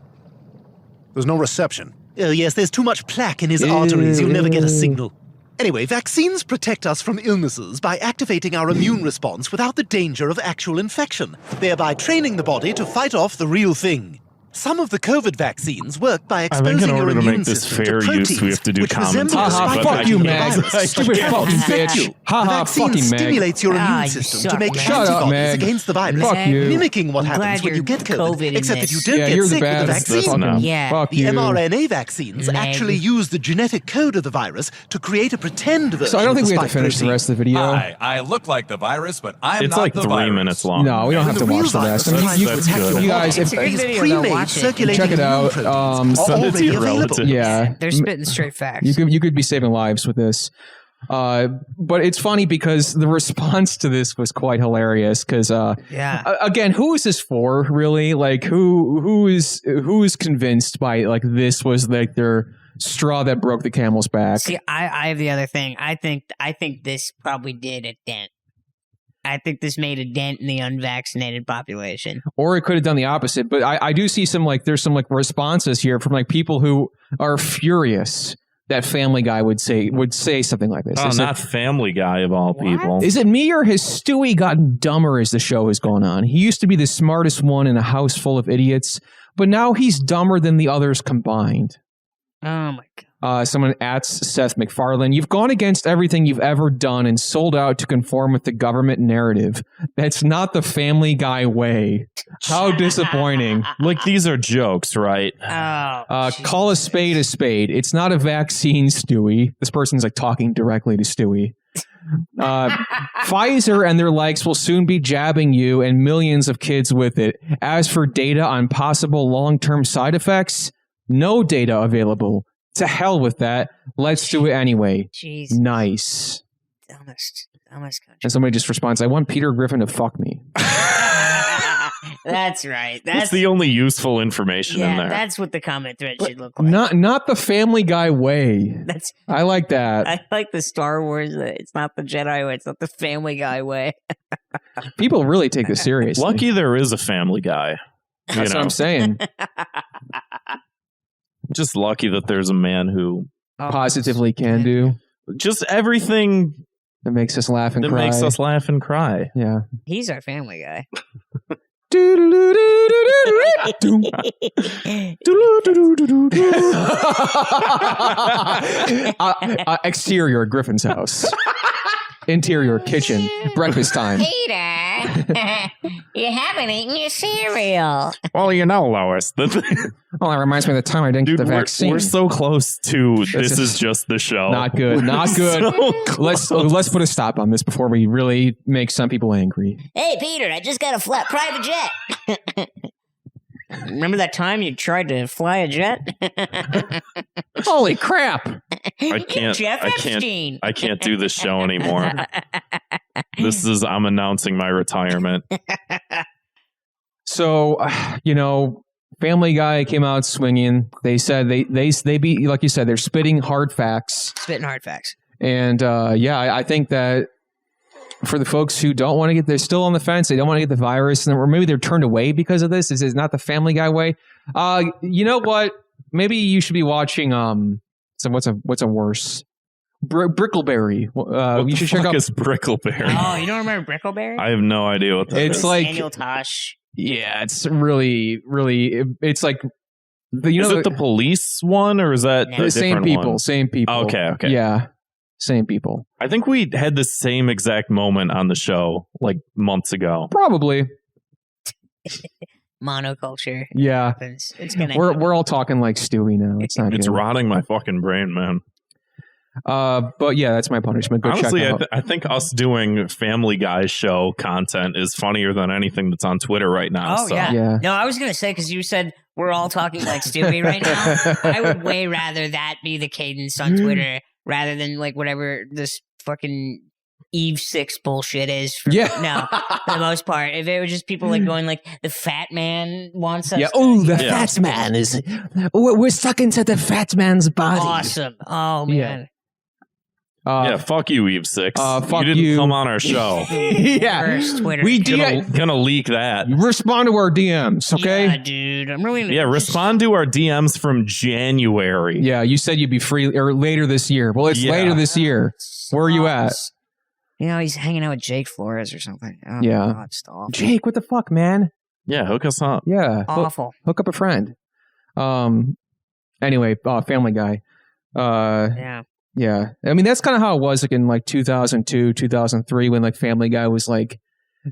There's no reception. Oh, yes, there's too much plaque in his arteries. You'll never get a signal. Anyway, vaccines protect us from illnesses by activating our immune response without the danger of actual infection, thereby training the body to fight off the real thing. Some of the COVID vaccines work by exposing your immune system to proteins, we have to do which resemble commentary. the spike Fuck you, protein Mag. of the virus. Stupid fucking bitch. Ha ha, Vaccine fucking Mag. stimulates your immune you system suck, to make Mag. Shut up, antibodies Mag. against the virus, Fuck you. mimicking what I'm glad happens when you you're get COVID, in except that this. you don't Yeah, get you're the sick with the best. vaccine. No. Yeah. Fuck The you. mRNA vaccines Meg. actually use the genetic code of the virus to create a pretend version So I don't think of we the have to spike finish the protein. rest of the video. Hi, I look like the virus, but I'm It's not like the 3 virus. minutes long. No, we don't have to The real watch the rest. I mean, virus you, That's tries to good. attack you guys, It's a good These video, though. pre-made Watch it. circulating Check it immune out. proteins are Send it to already your available. relative. yeah, They're spitting straight facts. you could be saving lives with this. But it's funny because the response to this was quite hilarious. Because Yeah. again, who is this for? Really, like who is convinced by like this was like their straw that broke the camel's back? See, I have the other thing. I think this probably did a dent. I think this made a dent in the unvaccinated population. Or it could have done the opposite. But I do see some like there's some like responses here from like people who are furious that Family Guy would say something like this. Oh, Is not Family Guy of all people. Is it me or has Stewie gotten dumber as the show has gone on? He used to be the smartest one in a house full of idiots, but now he's dumber than the others combined. Oh my god. Someone at Seth MacFarlane, you've gone against everything you've ever done and sold out to conform with the government narrative. That's not the Family Guy way. How disappointing. Like, these are jokes, right? Oh. Call a spade a spade. It's not a vaccine, Stewie. This person's like talking directly to Stewie. Pfizer and their likes will soon be jabbing you and millions of kids with it. As for data on possible long-term side effects, no data available. To hell with that. Let's do it anyway. Jeez. Nice. Dumbest country. And somebody just responds, I want Peter Griffin to fuck me. That's right. That's the only useful information in there. That's what the comment thread should look like. Not the Family Guy way. That's. I like that. I like the Star Wars. It's not the Jedi way. It's not the Family Guy way. People really take this seriously. Lucky there is a Family Guy. That's what I'm saying. Just lucky that there's a man who Positively can do. just everything That makes us laugh and that cry. makes us laugh and cry. Yeah. He's our Family Guy. Exterior, Griffin's house. Interior, kitchen. Breakfast time. Peter, you haven't eaten your cereal. Well, you know, Lois, Well, that reminds me of the time I didn't dude, get the vaccine. we're so close to this just is just the show. Not good. Not good. So Let's put a stop on this before we really make some people angry. Hey, Peter, I just got a flat private jet. Remember that time you tried to fly a jet? Holy crap! I can't. Jeff I can't. Epstein. I can't do this show anymore. I'm announcing my retirement. So, Family Guy came out swinging. They said they be like you said, they're spitting hard facts. Spitting hard facts. And I think that for the folks who don't want to they're still on the fence. They don't want to get the virus, or maybe they're turned away because of this. This is not the Family Guy way. You know what? Maybe you should be watching. So what's a worse? Brickleberry. You should check out. Is Brickleberry? Oh, you don't remember Brickleberry? I have no idea what that It's is. like Daniel Tosh. Yeah, it's really, really. It's like is it the police one or is that No. the same different people? one? Same people. Okay. Yeah, same people. I think we had the same exact moment on the show like months ago. Probably. Monoculture. Yeah. Happens. It's gonna. We're all talking like Stewie now. It's not It's good. rotting my fucking brain, man. But yeah, that's my punishment. Go Honestly, check it out. I think us doing Family Guy show content is funnier than anything that's on Twitter right now. Oh so. Yeah. No, I was gonna say because you said we're all talking like Stewie right now. I would way rather that be the cadence on Twitter rather than like whatever this fucking Eve 6 bullshit is. For the most part. If it was just people like going like, the fat man wants us. Yeah. Oh, the fat man is. We're stuck into the fat man's body. Awesome. Oh man. Fuck you, Eve 6. Fuck you didn't come on our show. Twitter. We gonna leak that. Respond to our DMs, okay? Yeah, dude. I'm really. Respond to our DMs from January. Yeah, you said you'd be free or later this year. Well, it's later this year. Where are you at? He's hanging out with Jake Flores or something. Oh, yeah. God, stop. Jake, what the fuck, man? Yeah, hook us up. Yeah. Awful. Hook up a friend. Anyway, Family Guy. Yeah. I mean, that's kind of how it was like in like 2002, 2003 when like Family Guy was like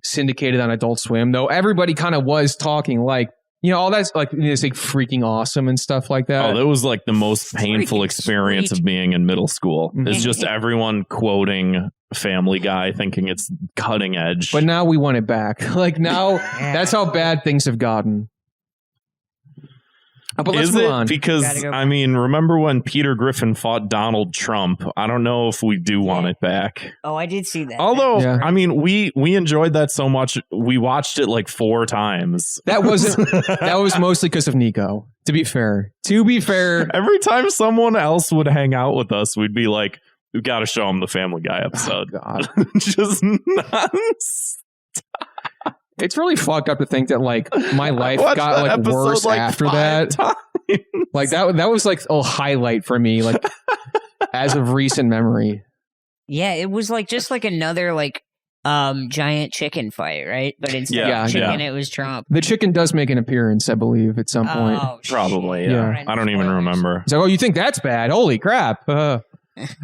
syndicated on Adult Swim. Though everybody kind of was talking like, all that's like, it's like freaking awesome and stuff like that. Oh, that was like the most painful experience of being in middle school. It's just everyone quoting Family Guy thinking it's cutting edge. But now we want it back. Like now, that's how bad things have gotten. But let's move on. Because, I mean, remember when Peter Griffin fought Donald Trump? I don't know if we do want it back. Oh, I did see that. Although, I mean, we enjoyed that so much, we watched it like 4 times. That was mostly because of Nico, to be fair. Every time someone else would hang out with us, we'd be like, we've got to show him the Family Guy episode. Oh, God. Just nuts. It's really fucked up to think that like my life got like worse like after that. Times. Like that was like a highlight for me, like as of recent memory. Yeah, it was like just like another like giant chicken fight, right? But instead of chicken, it was Trump. The chicken does make an appearance, I believe, at some point. Probably, yeah. I don't even remember. So, you think that's bad? Holy crap!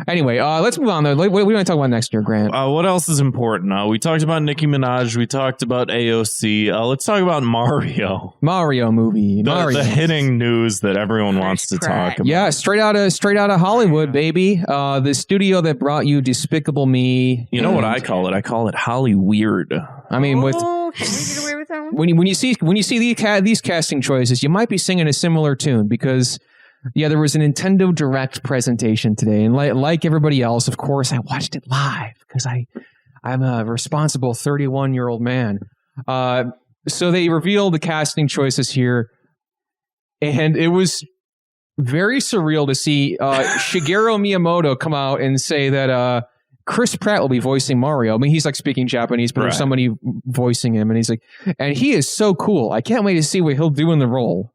Anyway, let's move on though. What do we want to talk about next year, Grant? What else is important? We talked about Nicki Minaj. We talked about AOC. Let's talk about Mario. Mario movie. The hitting news that everyone wants to talk about. Yeah, straight out of Hollywood, baby. The studio that brought you Despicable Me. You know what I call it? I call it Holly Weird. I mean, can we get away with that one? when you see these casting choices, you might be singing a similar tune because. Yeah, there was a Nintendo Direct presentation today, and like everybody else, of course, I watched it live because I'm a responsible 31-year-old man. So they revealed the casting choices here, and it was very surreal to see Shigeru Miyamoto come out and say that Chris Pratt will be voicing Mario. I mean, he's like speaking Japanese, but there's somebody voicing him, and he's like, and he is so cool. I can't wait to see what he'll do in the role.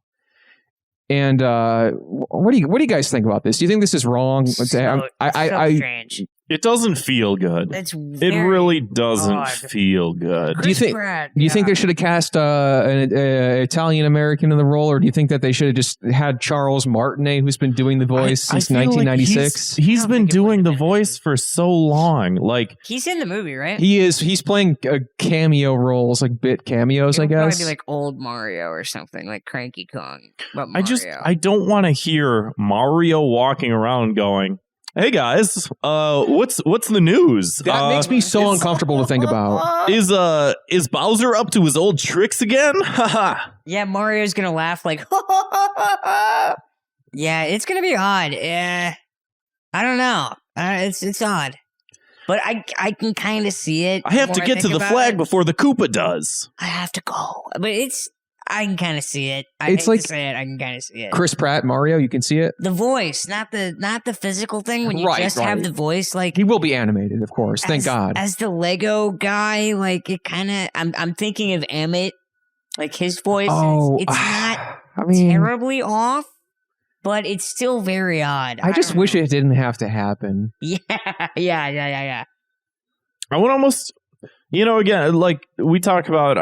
And what do you guys think about this? Do you think this is wrong? So strange. It doesn't feel good. It really doesn't feel good. Do you think they should have cast an Italian American in the role, or do you think that they should have just had Charles Martinet, who's been doing the voice since 1996? Like he's been doing the voice for so long. Like he's in the movie, right? He is. He's playing cameo roles, like bit cameos, I guess. Probably be like old Mario or something, like Cranky Kong. But Mario. I don't want to hear Mario walking around going, "Hey guys, what's the news?" That makes me so uncomfortable to think about. Is Bowser up to his old tricks again? Yeah, Mario's gonna laugh like, yeah, it's gonna be odd. I don't know. It's odd, but I can kind of see it. I have to get to the flag before the Koopa does. I have to go, but I can kind of see it. I can kind of see it. Chris Pratt, Mario, you can see it. The voice, not the physical thing. When you have the voice, like he will be animated, of course. Thank God. As the Lego guy, like it kind of. I'm thinking of Emmett, like his voice. It's not terribly off, but it's still very odd. I just wish it didn't have to happen. Yeah. I would almost, again, like we talk about.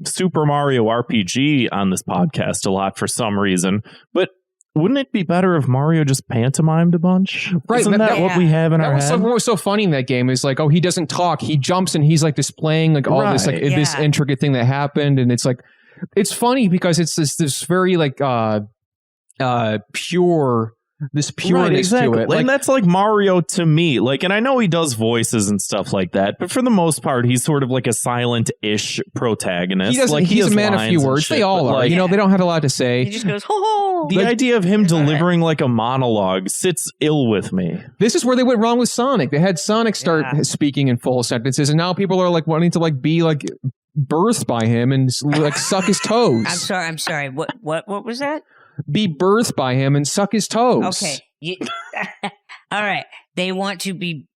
Super Mario RPG on this podcast a lot for some reason, but wouldn't it be better if Mario just pantomimed a bunch? Right, isn't that what we have in our head? What was so funny in that game is like, he doesn't talk, he jumps and he's like displaying like all this like this intricate thing that happened, and it's like it's funny because it's this very like pure. This pureness to it. And that's like Mario to me. Like, and I know he does voices and stuff like that, but for the most part, he's sort of like a silent-ish protagonist. He's a man of few words. They all are. They don't have a lot to say. He just goes, ho ho. The idea of him delivering like a monologue sits ill with me. This is where they went wrong with Sonic. They had Sonic start speaking in full sentences, and now people are like wanting to like be like birthed by him and like suck his toes. I'm sorry. What was that? Be birthed by him and suck his toes. Okay. All right. They want to be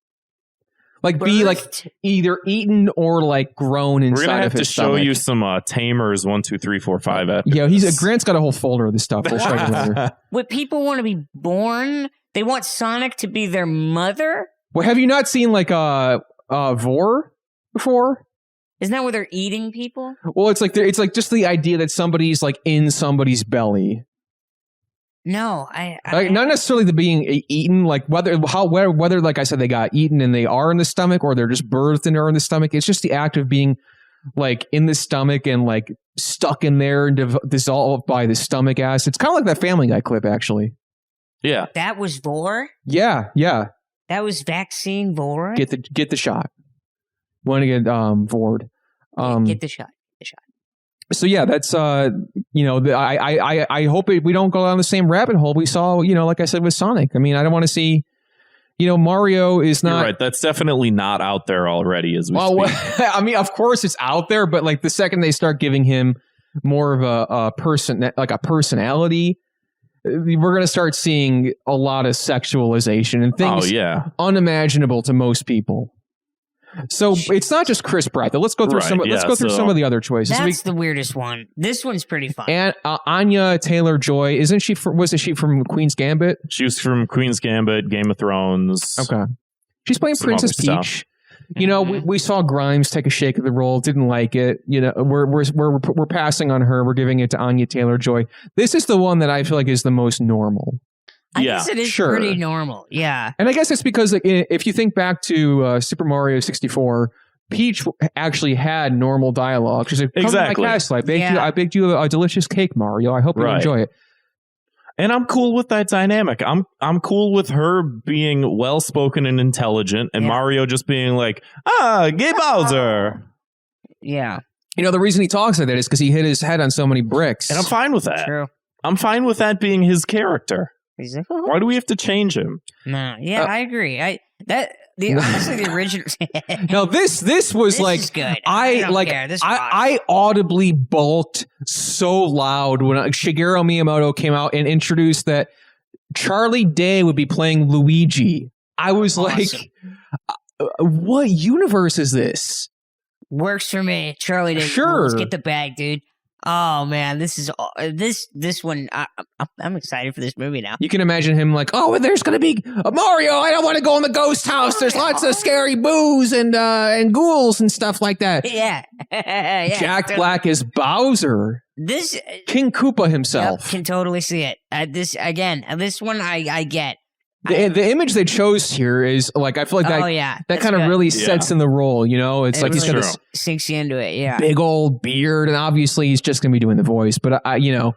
like birthed? Be like either eaten or like grown inside of his stomach. We're gonna have to show you some Tamers 1, 2, 3, 4, 5 after Yeah, this. Grant's got a whole folder of this stuff. We'll show you later. What people want to be born? They want Sonic to be their mother? Well, have you not seen like Vor before? Isn't that where they're eating people? Well, it's like just the idea that somebody's like in somebody's belly. No, Like, not necessarily the being eaten, like whether like I said they got eaten and they are in the stomach, or they're just birthed and are in the stomach. It's just the act of being like in the stomach and like stuck in there and dissolved by the stomach acid. It's kind of like that Family Guy clip, actually. Yeah, that was Vor. Yeah. That was vaccine Vor. Get the shot. Want to get Vored. Get the shot. So yeah, that's I hope we don't go down the same rabbit hole we saw, like I said with Sonic. I mean, I don't want to see, Mario is not. You're right. That's definitely not out there already as we speak. I mean, of course it's out there, but like the second they start giving him more of a person, like a personality, we're going to start seeing a lot of sexualization and things unimaginable to most people. So it's not just Chris Pratt. Let's go through some of the other choices. That's the weirdest one. This one's pretty fun. And Anya Taylor-Joy, wasn't she from Queen's Gambit? She was from Queen's Gambit, Game of Thrones. Okay, she's playing Princess Peach. We saw Grimes take a shake of the role, didn't like it. We're passing on her. We're giving it to Anya Taylor-Joy. This is the one that I feel like is the most normal. I guess it is pretty normal. Yeah. And I guess it's because if you think back to Super Mario 64, Peach actually had normal dialogue. She's like, come to my castle. I baked you a delicious cake, Mario. I hope you enjoy it. And I'm cool with that dynamic. I'm cool with her being well-spoken and intelligent, and Mario just being like, Gay Bowser. Yeah. The reason he talks like that is because he hit his head on so many bricks. And I'm fine with that. True. I'm fine with that being his character. He's like, why do we have to change him? No, I agree. Honestly, the original. No, this was this like is good. I audibly balked so loud when Shigeru Miyamoto came out and introduced that Charlie Day would be playing Luigi. I was like, what universe is this? Works for me, Charlie Day. Sure, let's get the bag, dude. Oh man, this is this one. I'm excited for this movie now. You can imagine him like, there's gonna be Mario. I don't want to go in the ghost house. There's lots of scary boos and ghouls and stuff like that. Yeah. Jack Black is Bowser. This King Koopa himself. Can totally see it. This one I get. The image they chose here is like, I feel like that kind of really sets in the role, It's like really he's got sinks you into it, big old beard, and obviously he's just going to be doing the voice. But do you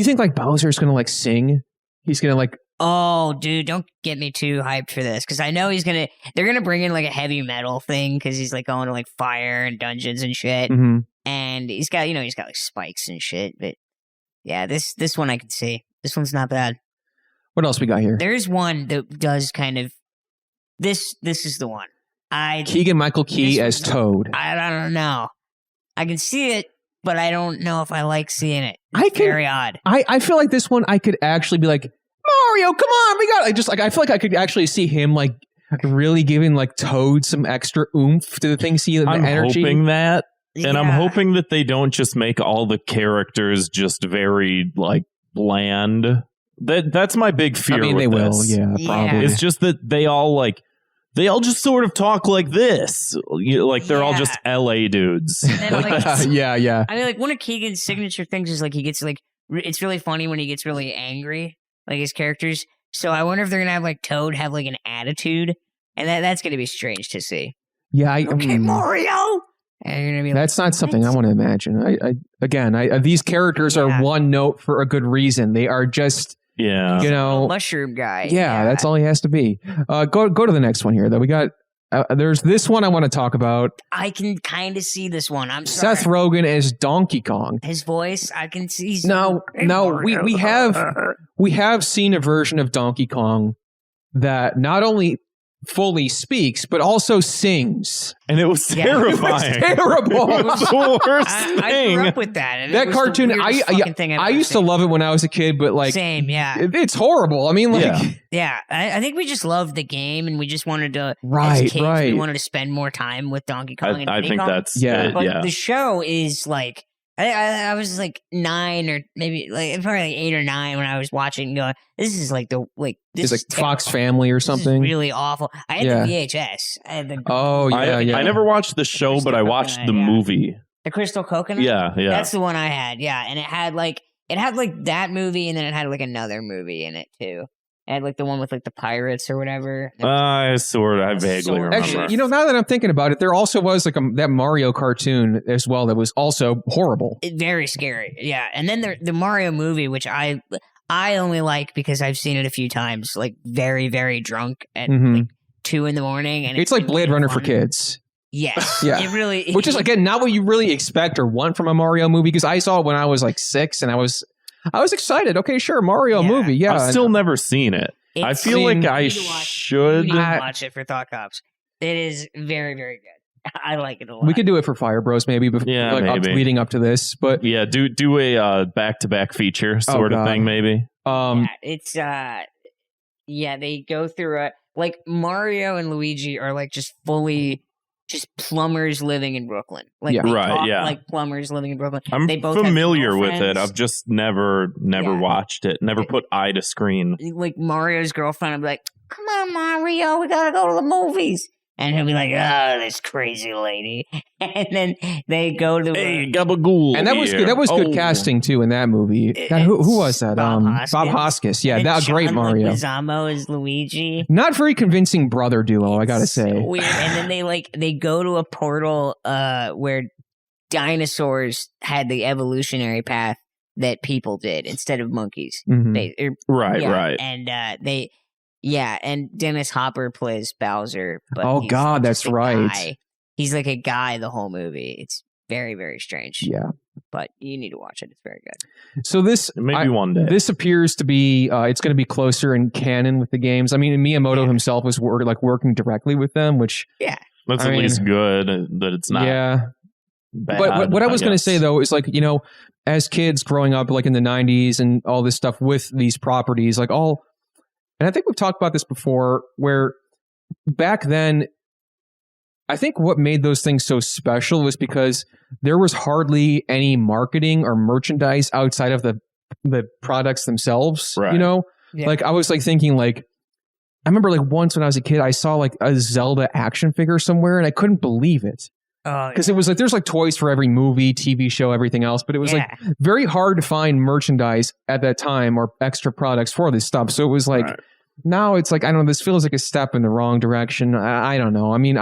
think like Bowser's going to like sing? He's going to like... Oh, dude, don't get me too hyped for this, because I know they're going to bring in like a heavy metal thing, because he's like going to like fire and dungeons and shit. Mm-hmm. And he's got like spikes and shit. But yeah, this one I can see. This one's not bad. What else we got here? There's one that does kind of this is the one. Keegan-Michael Key as Toad. I don't know. I can see it, but I don't know if I like seeing it. Very odd. I feel like this one I could actually be like, Mario, come on, we got I feel like I could actually see him like really giving like Toad some extra oomph to the things the energy. I'm hoping that. And I'm hoping that they don't just make all the characters just very like bland. That's my big fear. I mean, they will, probably. It's just that they all just sort of talk like this, like they're all just LA dudes. Yeah. I mean, like one of Keegan's signature things is like he gets like it's really funny when he gets really angry, like his characters. So I wonder if they're gonna have like Toad have like an attitude, and that's gonna be strange to see. Yeah, Mario. And you're gonna be that's not something I want to imagine. These characters are one note for a good reason. They are just. Yeah, mushroom guy. Yeah, that's all he has to be. Go to the next one here. Though we got There's this one I want to talk about. I can kind of see this one. I'm sorry. Seth Rogen as Donkey Kong. His voice, I can see. No, we have seen a version of Donkey Kong that not only fully speaks but also sings, and it was terrifying. It was terrible. It was the worst I thing. grew up with that. And That cartoon, I used to love it when I was a kid, but like, same, yeah, it's horrible. I mean, like, yeah. I think we just loved the game, and we just wanted to, right, as kids, right. We wanted to spend more time with Donkey Kong. And I Diddy think Kong. that's Yeah. But the show is like, I was like 9 or maybe like probably like 8 or 9 when I was watching and going, this is like this it's like is Fox terrible. Family or something. This is really awful. I had the VHS. I had the, I never watched the show, but I watched the movie. The Crystal Coconut. Yeah. That's the one I had. Yeah, and it had like that movie, and then it had like another movie in it too. It had like the one with like the pirates or whatever. I vaguely remember. Actually, now that I'm thinking about it, there also was like that Mario cartoon as well that was also horrible. Very scary. Yeah, and then the Mario movie, which I only like because I've seen it a few times, like very, very drunk at like 2 a.m. and it's like Blade Runner for kids. Yes. Yeah. It really, which is again not what you really expect or want from a Mario movie, because I saw it when I was like 6 and I was excited. Okay, sure, Mario movie. Yeah, I've still never seen it. I feel like I should watch it for Thought Cops. It is very, very good. I like it a lot. We could do it for Fire Bros maybe, maybe. Leading up to this, but do a back-to-back feature sort of thing maybe. It's they go through like Mario and Luigi are like just fully just plumbers living in Brooklyn. Like like plumbers living in Brooklyn. I'm they both familiar with it. I've just never watched it. Never put eye to screen. Like Mario's girlfriend would be like, "Come on, Mario, we gotta go to the movies." And he'll be like, "Oh, this crazy lady." And then they go to gabagool. And that was good. That was good casting too in that movie. God, who was that? Bob Hoskins. Yeah, that great Mario. Leguizamo is Luigi. Not very convincing brother duo, I gotta say. So weird. And then they go to a portal where dinosaurs had the evolutionary path that people did instead of monkeys. Right. And and Dennis Hopper plays Bowser. But oh God, that's right. Guy. He's like a guy the whole movie. It's very, very strange. Yeah. But you need to watch it. It's very good. So this maybe one day. This appears to be it's going to be closer in canon with the games. I mean, Miyamoto himself was working directly with them, which that's at least good that it's not. Yeah. Bad, but what I was going to say though is like, as kids growing up like in the 90s and all this stuff with these properties, like and I think we've talked about this before, where back then, I think what made those things so special was because there was hardly any marketing or merchandise outside of the products themselves. Right. Like I was like thinking like, I remember like once when I was a kid, I saw like a Zelda action figure somewhere and I couldn't believe it. Because it was like, there's like toys for every movie, TV show, everything else. But it was like very hard to find merchandise at that time or extra products for this stuff. So it was like, now it's like, I don't know, this feels like a step in the wrong direction. I don't know. I mean,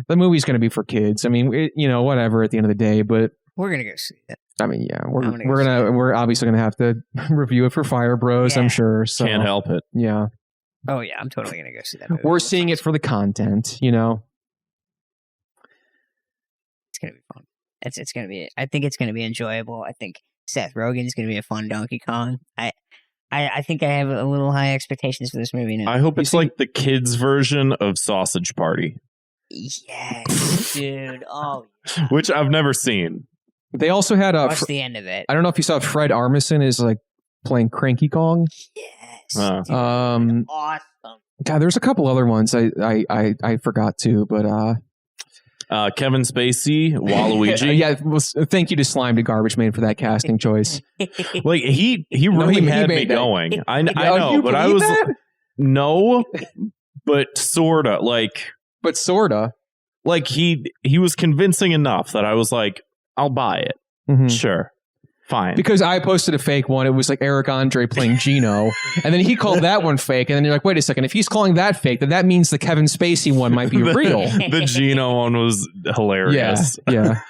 the movie's going to be for kids. I mean, whatever at the end of the day, but we're going to go see it. I mean, yeah, we're obviously going to have to review it for Fire Bros, I'm sure. So can't help it. Yeah. Oh yeah. I'm totally going to go see that movie. We're seeing it for the content, It's going to be fun. It's going to be, I think it's going to be enjoyable. I think Seth Rogen's going to be a fun Donkey Kong. I think I have a little high expectations for this movie now. I hope it's like the kids' version of Sausage Party. Yes, dude. Oh, yeah. Which I've never seen. They also had watch the end of it. I don't know if you saw Fred Armisen is like playing Cranky Kong. Yes. Dude, awesome. God, there's a couple other ones I forgot to, but Kevin Spacey, Waluigi. Thank you to Slime to Garbage Man for that casting choice. Like he really had me going. I know, but I was no, but sorta like. But sorta. Like he was convincing enough that I was like, I'll buy it. Mm-hmm. Sure. Fine. Because I posted a fake one. It was like Eric Andre playing Gino. And then he called that one fake. And then you're like, wait a second. If he's calling that fake, then that means the Kevin Spacey one might be real. The Gino one was hilarious. Yeah.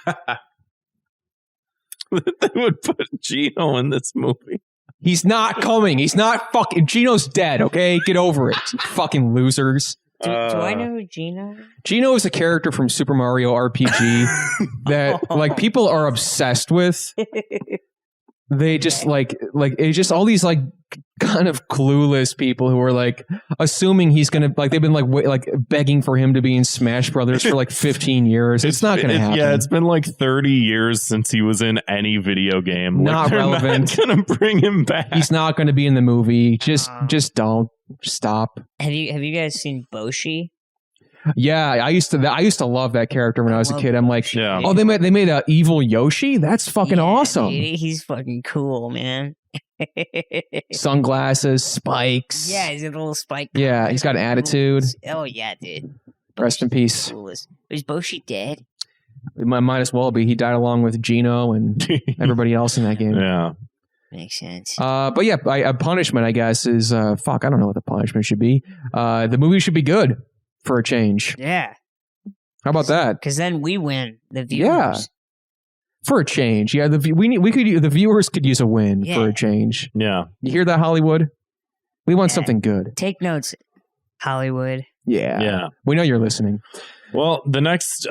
They would put Gino in this movie. He's not coming. He's not fucking. Gino's dead, okay? Get over it. Fucking losers. Do I know who Gino? Gino is a character from Super Mario RPG that like people are obsessed with. They just like it's just all these like kind of clueless people who are like assuming he's gonna like they've been like begging for him to be in Smash Brothers for like 15 years. It's not gonna happen. Yeah, it's been like 30 years since he was in any video game. Not relevant. Not gonna bring him back. He's not gonna be in the movie. Just don't stop. Have you guys seen Boshi? Yeah, I used to love that character when I was a kid. I'm like, Yeah. oh, they made a evil Yoshi. That's fucking awesome. Dude, he's fucking cool, man. Sunglasses, spikes. Yeah, he's got a little spike. Yeah, he's got an attitude. Oh yeah, dude. Rest in peace. Coolest. Is Boshi dead? It might as well be. He died along with Gino and everybody else in that game. Yeah. Makes sense. But yeah, a punishment, I guess, is I don't know what the punishment should be. The movie should be good for a change. Yeah. How about that? Because then we win, the viewers. Yeah. For a change. Yeah, the viewers could use a win for a change. Yeah. You hear that, Hollywood? We want something good. Take notes, Hollywood. Yeah. Yeah. We know you're listening. Well, the next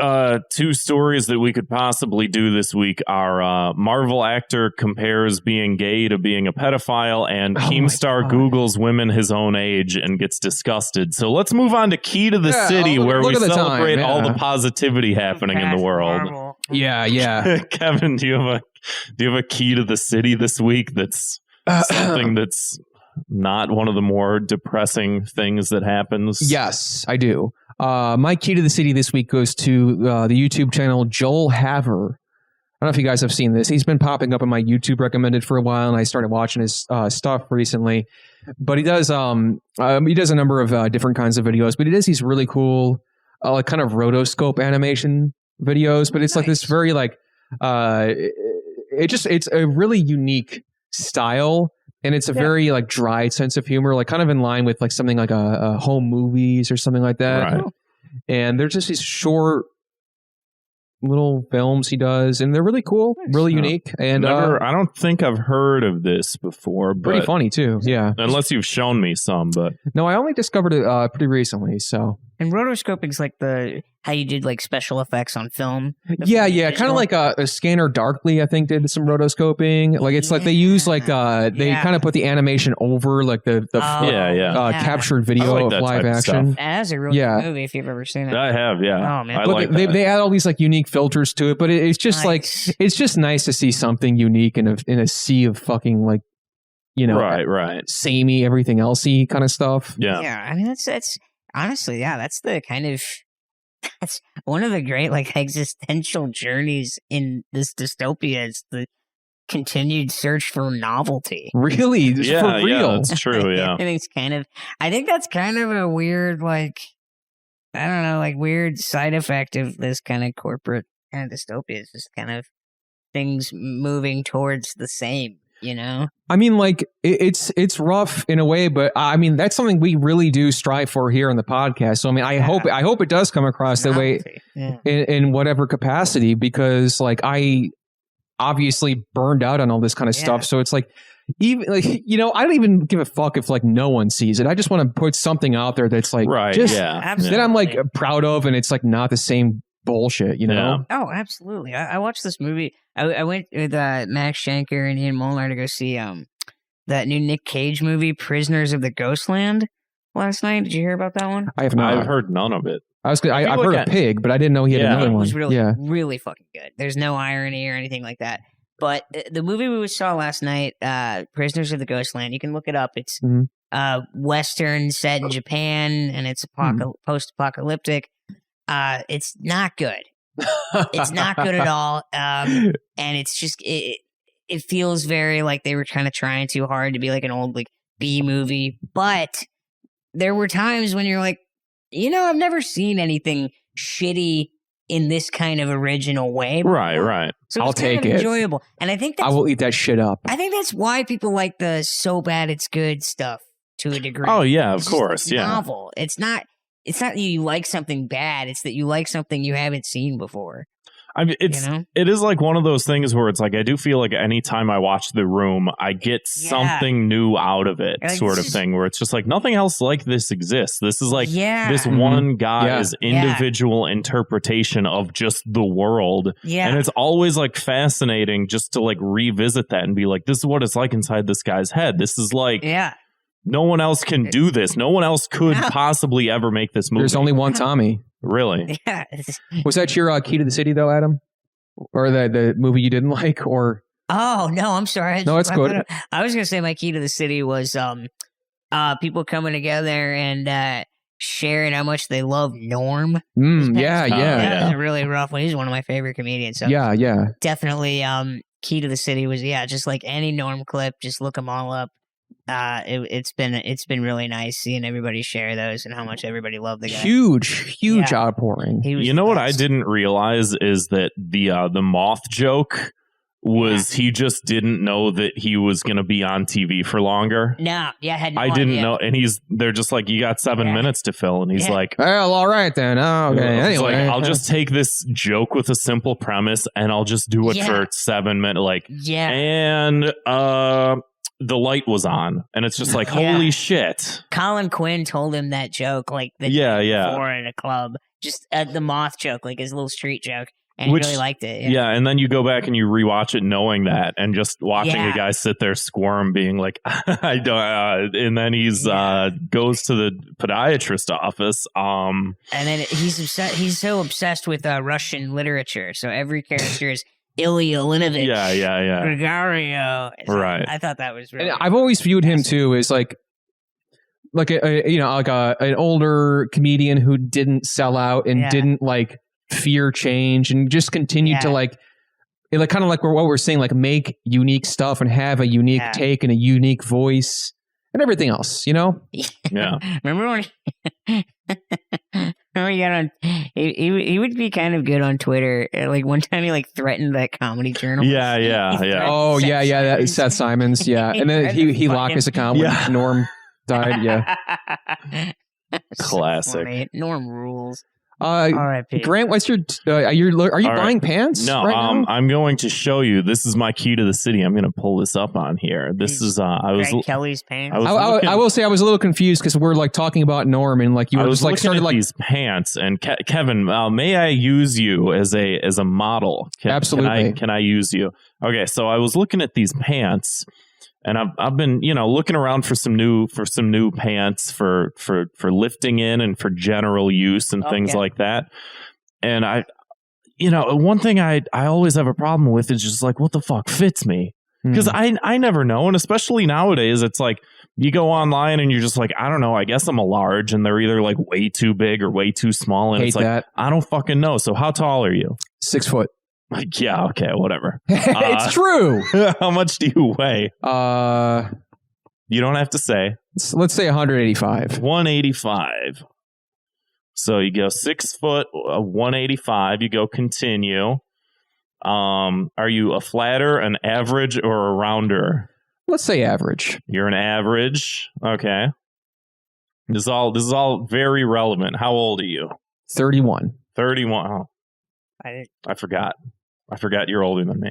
two stories that we could possibly do this week are Marvel actor compares being gay to being a pedophile, and Keemstar Googles women his own age and gets disgusted. So let's move on to Key to the City, where we celebrate all the positivity happening in the world. Marvel. Yeah. Kevin, do you have a Key to the City this week that's something that's not one of the more depressing things that happens? Yes, I do. My key to the city this week goes to the YouTube channel Joel Haver. I don't know if you guys have seen this. He's been popping up on my YouTube recommended for a while, and I started watching his stuff recently. But he does a number of different kinds of videos. But he does these really cool, like kind of rotoscope animation videos. But it's like this very like it's a really unique style. And it's a very like dry sense of humor, like kind of in line with like something like a home movies or something like that. Right. And there's just these short little films he does, and they're really cool, really unique. And I don't think I've heard of this before. But pretty funny too. Yeah. Unless you've shown me some, but no, I only discovered it pretty recently. So. And rotoscoping's like how you did like special effects on film. Yeah, kind of like a Scanner Darkly, I think, did some rotoscoping. Like it's like they use like they kind of put the animation over like the captured video like of live action. That's a really good movie if you've ever seen it. I have, yeah. Oh man, I like that. They add all these like unique filters to it, but it's just like it's just nice to see something unique in a sea of fucking like right samey everything elsey kind of stuff. Yeah. I mean that's honestly, that's the kind of that's one of the great like existential journeys in this dystopia is the continued search for novelty. Really? For real? Yeah, that's true. Yeah. I think that's kind of a weird like I don't know, like weird side effect of this kind of corporate kind of dystopia. It's just kind of things moving towards the same. You know, I mean, like it's rough in a way, but I mean that's something we really do strive for here on the podcast. So I mean, I hope it does come across that way in whatever capacity, because like I obviously burned out on all this kind of stuff. So it's like even like I don't even give a fuck if like no one sees it. I just want to put something out there that's like that I'm like proud of, and it's like not the same bullshit, Oh, absolutely. I watched this movie. I went with Max Schenker and Ian Molnar to go see that new Nick Cage movie, Prisoners of the Ghostland, last night. Did you hear about that one? I have not. I've heard none of it. I've heard of Pig, but I didn't know he had another one. It was really, really fucking good. There's no irony or anything like that. But the movie we saw last night, Prisoners of the Ghostland, you can look it up. It's Western set in Japan, and it's post-apocalyptic. It's not good. It's not good at all. And it's just it feels very like they were kind of trying too hard to be like an old like B movie. But there were times when you're like, I've never seen anything shitty in this kind of original way before. Right. So I'll take it. Enjoyable, and I think I will eat that shit up. I think that's why people like the so bad it's good stuff to a degree. Oh yeah, of course. It's novel. It's not that you like something bad. It's that you like something you haven't seen before. I mean, it is like one of those things where it's like, I do feel like anytime I watch The Room, I get something new out of it, sort of thing, where it's just like nothing else like this exists. This is like this one guy's individual interpretation of just the world. Yeah. And it's always like fascinating just to like revisit that and be like, this is what it's like inside this guy's head. This is like, no one else can do this. No one else could possibly ever make this movie. There's only one Tommy. Really? Yeah. Was that your Key to the City, though, Adam? Or the movie you didn't like? Or oh no, I'm sorry. No, it's good. I was gonna say my Key to the City was people coming together and sharing how much they love Norm. Yeah. That was a really rough one. He's one of my favorite comedians. So yeah. Definitely. Key to the City was just like any Norm clip. Just look them all up. It's been really nice seeing everybody share those and how much everybody loved the guy. Huge outpouring. You know what I didn't realize is that the moth joke was he just didn't know that he was going to be on TV for longer. No, had no I didn't idea. know, and they're just like, you got 7 minutes to fill, and he's like, well, all right then. Oh, okay. Anyway, like, I'll just take this joke with a simple premise, and I'll just do it for 7 minutes. Like, and the light was on, and it's just like, holy shit. Colin Quinn told him that joke like the day before at a club, just at the moth joke, like his little street joke, and he really liked it. And then you go back and you rewatch it knowing that, and just watching a guy sit there squirm, being like, I don't, and then he's goes to the podiatrist office. And then he's so obsessed with Russian literature, so every character is Ilya Linovich. Gregario. Right. I thought that was really. And I've always viewed him too as like an older comedian who didn't sell out and didn't like fear change and just continued to like kind of like what we're saying, like make unique stuff and have a unique take and a unique voice and everything else, you know? Yeah. Remember when he got on? He would be kind of good on Twitter. Like one time, he like threatened that comedy journalist. Yeah. Oh yeah. That is Seth Simons. Yeah, and then he locked his account when Norm died. Yeah. Classic. So Norm rules. R.I.P. Grant, what's your? Are you buying pants? No, right now? I'm going to show you. This is my Key to the City. I'm going to pull this up on here. This is Greg Kelly's pants. I will say I was a little confused because we're like talking about Norm and like you were just like started like these pants. And Kevin, may I use you as a model? Absolutely. Can I use you? Okay, so I was looking at these pants. And I've been, looking around for some new pants for lifting in and for general use and things like that. And one thing I always have a problem with is just like, what the fuck fits me? Because I never know. And especially nowadays, it's like you go online and you're just like, I don't know, I guess I'm a large, and they're either like way too big or way too small. And it's like, I don't fucking know. So how tall are you? 6 foot. Like, yeah, okay, whatever. It's true. How much do you weigh? You don't have to say. Let's say 185. 185. So you go 6 foot, 185. You go continue. Are you a flatter, an average, or a rounder? Let's say average. You're an average. Okay. This is all very relevant. How old are you? 31. 31. Oh. I forgot you're older than me.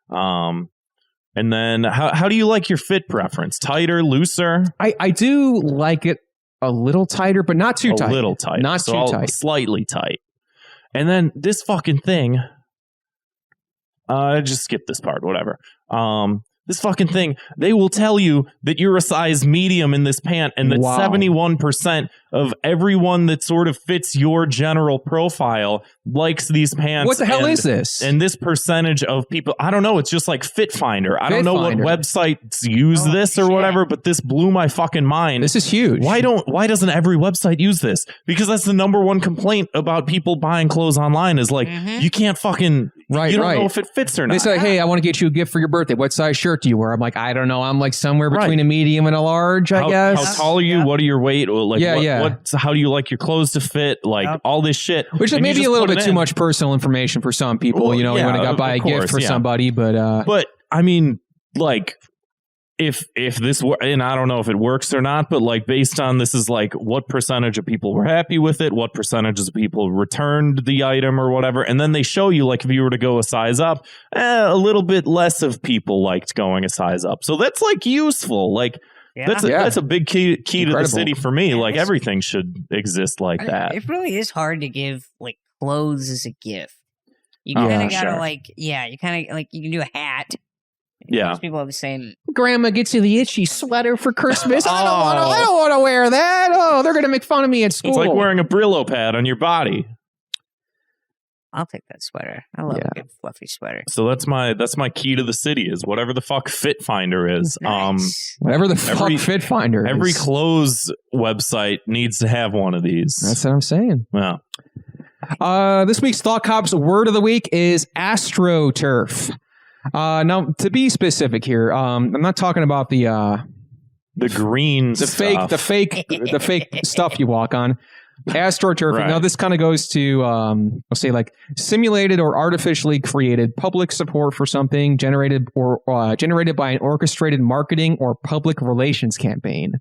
And then how do you like your fit preference? Tighter, looser? I do like it a little tighter, but not too tight. A little tight. Not too tight. Slightly tight. And then this fucking thing, just skip this part, whatever. This fucking thing, they will tell you that you're a size medium in this pant, and that 71% of everyone that sort of fits your general profile likes these pants. What the hell is this? And this percentage of people, I don't know, it's just like Fit Finder. I don't know what websites use this or whatever, but this blew my fucking mind. This is huge. Why doesn't every website use this? Because that's the number one complaint about people buying clothes online is like, you can't fucking... you don't know if it fits or not. They say, hey, I want to get you a gift for your birthday. What size shirt do you wear? I'm like, I don't know. I'm like somewhere between a medium and a large, I guess. How tall are you? What are your weight? Like, how do you like your clothes to fit? Like all this shit. Which is maybe a little bit too much personal information for some people. Well, you want to buy a gift for somebody. But I mean, like, if this were, and I don't know if it works or not, but like based on this is like what percentage of people were happy with it, what percentages of people returned the item or whatever, and then they show you like if you were to go a size up, a little bit less of people liked going a size up. So that's like useful. Like that's a big key to the city for me. Like everything should exist like that. It really is hard to give like clothes as a gift. You kind of gotta you kind of like you can do a hat. Yeah, most people have the same. Grandma gets you the itchy sweater for Christmas. I don't want to wear that. Oh, they're gonna make fun of me at school. It's like wearing a Brillo pad on your body. I'll take that sweater. I love a good fluffy sweater. So that's my key to the city is whatever the fuck Fit Finder is. Nice. Whatever the fuck Fit Finder is. Every clothes website needs to have one of these. That's what I'm saying. Yeah. This week's Thought Cop's word of the week is AstroTurf. Now, to be specific here, I'm not talking about the green stuff. the fake stuff you walk on. AstroTurf. Right. Now, this kind of goes to, I'll say like simulated or artificially created public support for something generated by an orchestrated marketing or public relations campaign.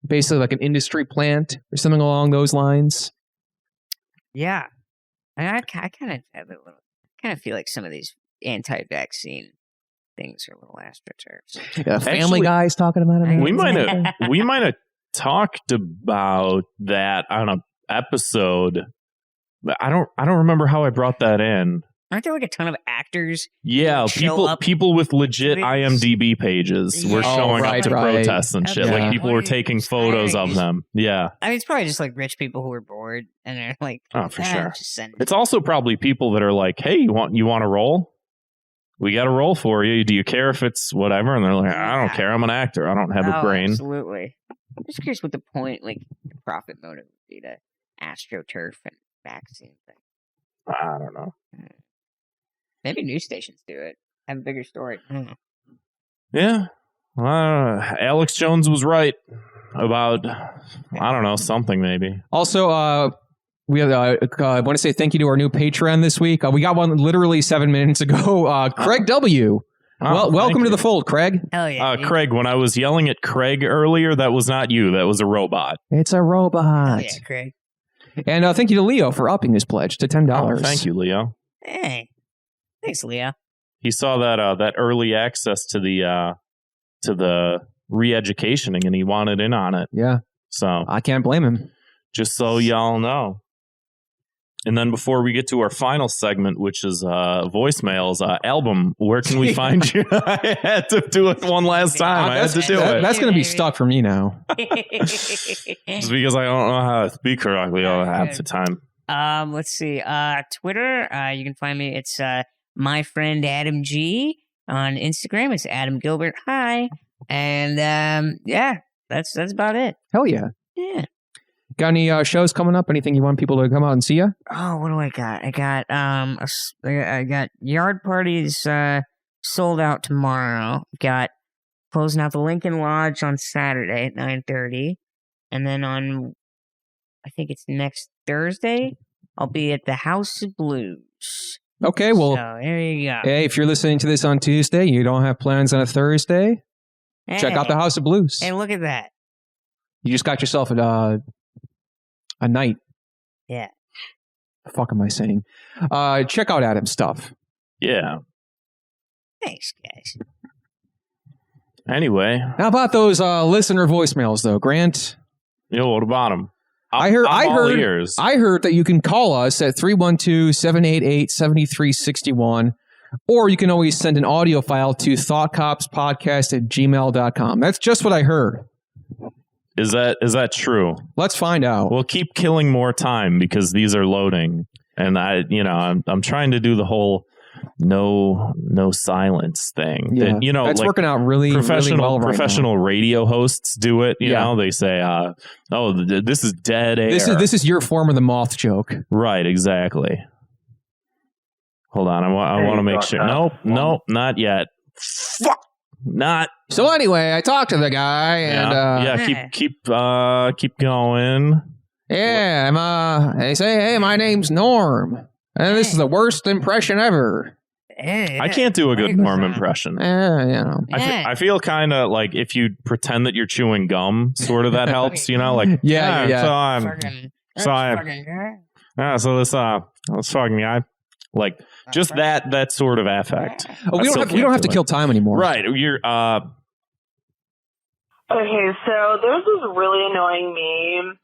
Basically like an industry plant or something along those lines. Yeah. I kind of feel like some of these anti-vaccine things are a little AstroTurfs. Yeah, Family Guy's talking about it. We might have talked about that on an episode. I don't remember how I brought that in. Aren't there like a ton of actors? Yeah, people with legit IMDb pages were showing up to protests and shit. Like people were taking photos of them. Yeah. I mean, it's probably just like rich people who are bored and they're like, oh, for sure. Just send it. It's also probably people that are like, hey, you want a role? We got a role for you. Do you care if it's whatever? And they're like, I don't care. I'm an actor. I don't have a brain. Absolutely. I'm just curious what the point, like, the profit motive would be to AstroTurf and vaccine thing. I don't know. Maybe news stations do it. Have a bigger story. Yeah. Alex Jones was right about, I don't know, something maybe. Also, we want to say thank you to our new Patreon this week. We got one literally 7 minutes ago. Craig W. Well, welcome to the fold, Craig. Hell yeah. Craig, when I was yelling at Craig earlier, that was not you. That was a robot. It's a robot. Oh, yeah, Craig. And thank you to Leo for upping his pledge to $10. Oh, thank you, Leo. Hey. Thanks, Leo. He saw that early access to the re-educationing, and he wanted in on it. Yeah. So I can't blame him. Just so y'all know. And then before we get to our final segment, which is voicemails, Album, where can we find you? I had to do it one last time. I had to do it. That's going to be stuck for me now. Just because I don't know how to speak correctly all half the time. Let's see. Twitter, you can find me. It's my friend Adam G. On Instagram, it's Adam Gilbert. Hi. And yeah, that's about it. Hell yeah. Yeah. Got any shows coming up? Anything you want people to come out and see you? Oh, what do I got? I got Yard Parties sold out tomorrow. Got closing out the Lincoln Lodge on Saturday at 9:30, and then on I think it's next Thursday I'll be at the House of Blues. Okay, well, so there you go. Hey, if you're listening to this on Tuesday, you don't have plans on a Thursday. Hey, check out the House of Blues. Hey, look at that! You just got yourself a night. Yeah. The fuck am I saying? Check out Adam's stuff. Yeah. Thanks, guys. Anyway. How about those listener voicemails, though, Grant? Yo, what about them? I heard that you can call us at 312-788-7361, or you can always send an audio file to thoughtcopspodcast@gmail.com. That's just what I heard. Is that true? Let's find out. We'll keep killing more time because these are loading, and I'm trying to do the whole no silence thing. Yeah, that, that's like working out really well right professional now. Radio hosts do it. You know, they say, this is dead air. This is your form of the moth joke. Right, exactly. Hold on, I want to make sure. Nope, not yet. Fuck. Not. So anyway, I talked to the guy and keep going. Yeah, they say, hey, my name's Norm, and this is the worst impression ever. I can't do a good Norm impression. I feel kind of like if you pretend that you're chewing gum, sort of that helps, you know? Like, yeah. So this fucking guy, like just that sort of affect. Oh, we don't have to kill time anymore. Right. You're Okay, so there's this really annoying meme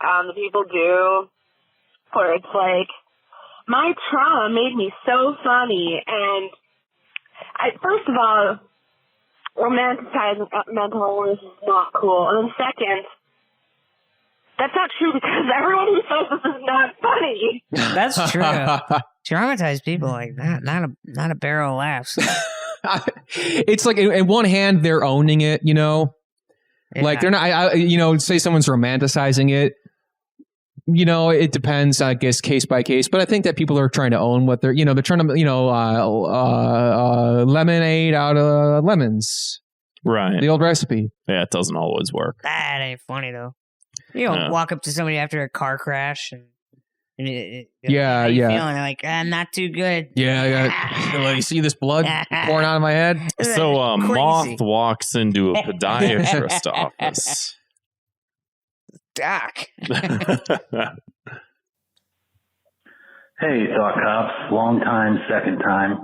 that people do where it's like, my trauma made me so funny, and first of all, romanticizing mental illness is not cool, and then second, that's not true because everyone who says this is not funny. That's true. Traumatized people like that, not a barrel of laughs. It's like in one hand they're owning it, you know, like they're not. Say someone's romanticizing it. You know, it depends, I guess, case by case. But I think that people are trying to own what they're trying to, lemonade out of lemons. Right. The old recipe. Yeah, it doesn't always work. That ain't funny, though. You don't walk up to somebody after a car crash and feeling like, I'm not too good. Yeah. You see this blood pouring out of my head? So Moth walks into a podiatrist office. Doc. Hey, Doc Cops. Long time, second time.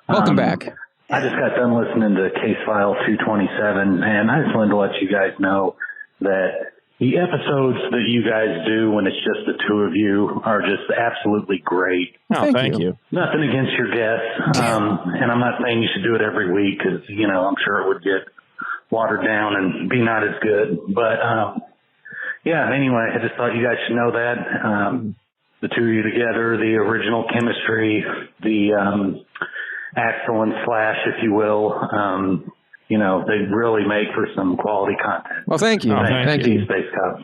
Welcome back. I just got done listening to Case File 227, and I just wanted to let you guys know that the episodes that you guys do when it's just the two of you are just absolutely great. Oh, thank you. Nothing against your guests, and I'm not saying you should do it every week because, I'm sure it would get watered down and be not as good. But, anyway, I just thought you guys should know that. The two of you together, the original chemistry, the Axel and Slash, if you will, they really make for some quality content. Well, thank you. Thank you. Space Cop.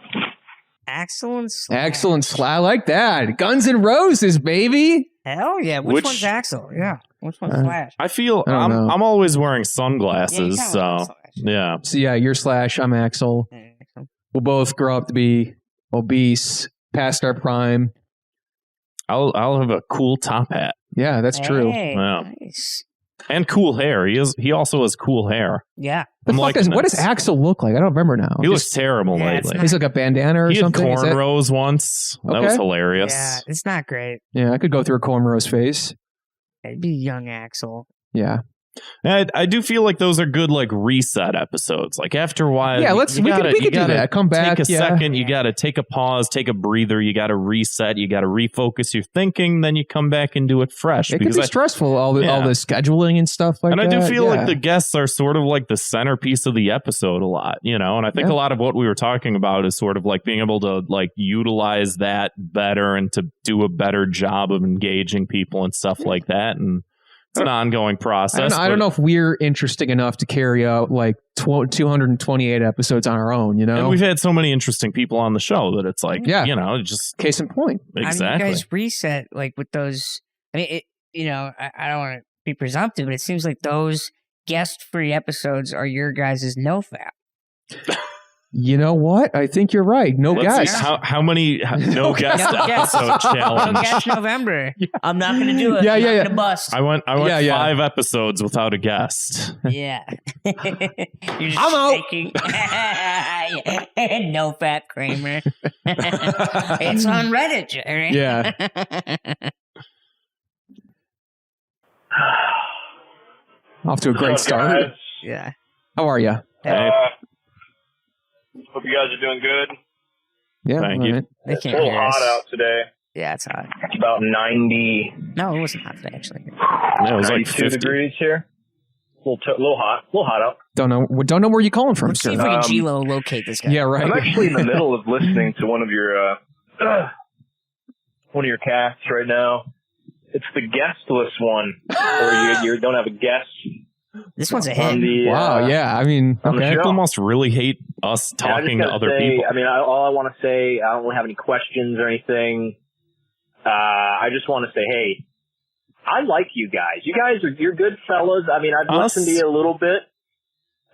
Axel and Slash. I like that. Guns N' Roses, baby. Hell yeah. Which one's Axel? Yeah. Which one's Slash? I feel I'm always wearing sunglasses, so yeah. So yeah, you're Slash, I'm Axel. We'll both grow up to be obese, past our prime. I'll have a cool top hat. Yeah, that's true. Nice. And cool hair. He also has cool hair. Yeah. What does Axel look like? I don't remember now. He looks terrible lately. He's like a bandana or something. He had cornrows once. That was hilarious. Yeah, it's not great. Yeah, I could go through a cornrows phase. It'd be young Axel. Yeah. I do feel like those are good, like, reset episodes. Like, after a while, we could do that. Come back, take a second. You got to take a pause, take a breather. You got to reset. You got to refocus your thinking. Then you come back and do it fresh. It can be stressful, all the scheduling and stuff like that. And I do feel like the guests are sort of like the centerpiece of the episode a lot, And I think a lot of what we were talking about is sort of like being able to like utilize that better and to do a better job of engaging people and stuff like that. And it's an ongoing process. I don't know if we're interesting enough to carry out like 228 episodes on our own, And we've had so many interesting people on the show that it's like, just case in point. Exactly. I mean, you guys reset like with those. I mean, I don't want to be presumptive, but it seems like those guest-free episodes are your guys' no-fap. You know what? I think you're right. No guests. How many no guest episode challenge? No guest November. I'm not going to do it. Yeah, I'm not going to bust. I went 5 episodes without a guest. Yeah. You're just I'm shaking. No fat Kramer. It's on Reddit, Jerry. Yeah. Off to a great start. Guys? Yeah. How are you? Hey. Hope you guys are doing good. Yeah, thank you. It's a little hot out today. Yeah, it's hot. It's about 90. No, it wasn't hot today, actually. Yeah, it was like 92 degrees here. A little hot out. Don't know where you're calling from, Let's sir. see if we can G-Lo locate this guy. Yeah, right. I'm actually in the middle of listening to one of your casts right now. It's the guestless one, where you don't have a guest. This one's a hit. Wow, yeah. I mean, people must really hate us talking to other people. I mean, all I want to say, I don't really have any questions or anything. I just want to say, hey, I like you guys. You're good fellas. I mean, I've listened to you a little bit.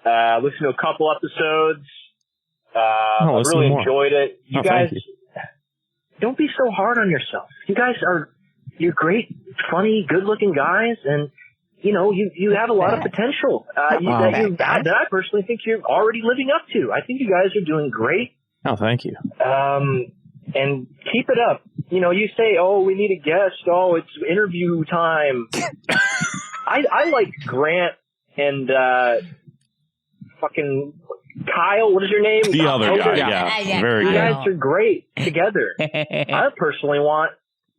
Listened to a couple episodes. I really enjoyed it. You guys, don't be so hard on yourself. You're great, funny, good-looking guys, and you have a lot of potential that I personally think you're already living up to. I think you guys are doing great. Oh, thank you. And keep it up. You say, oh, we need a guest. Oh, it's interview time. I like Grant and fucking Kyle. What is your name? The other guy. Yeah. Very good. You guys are great together. I personally want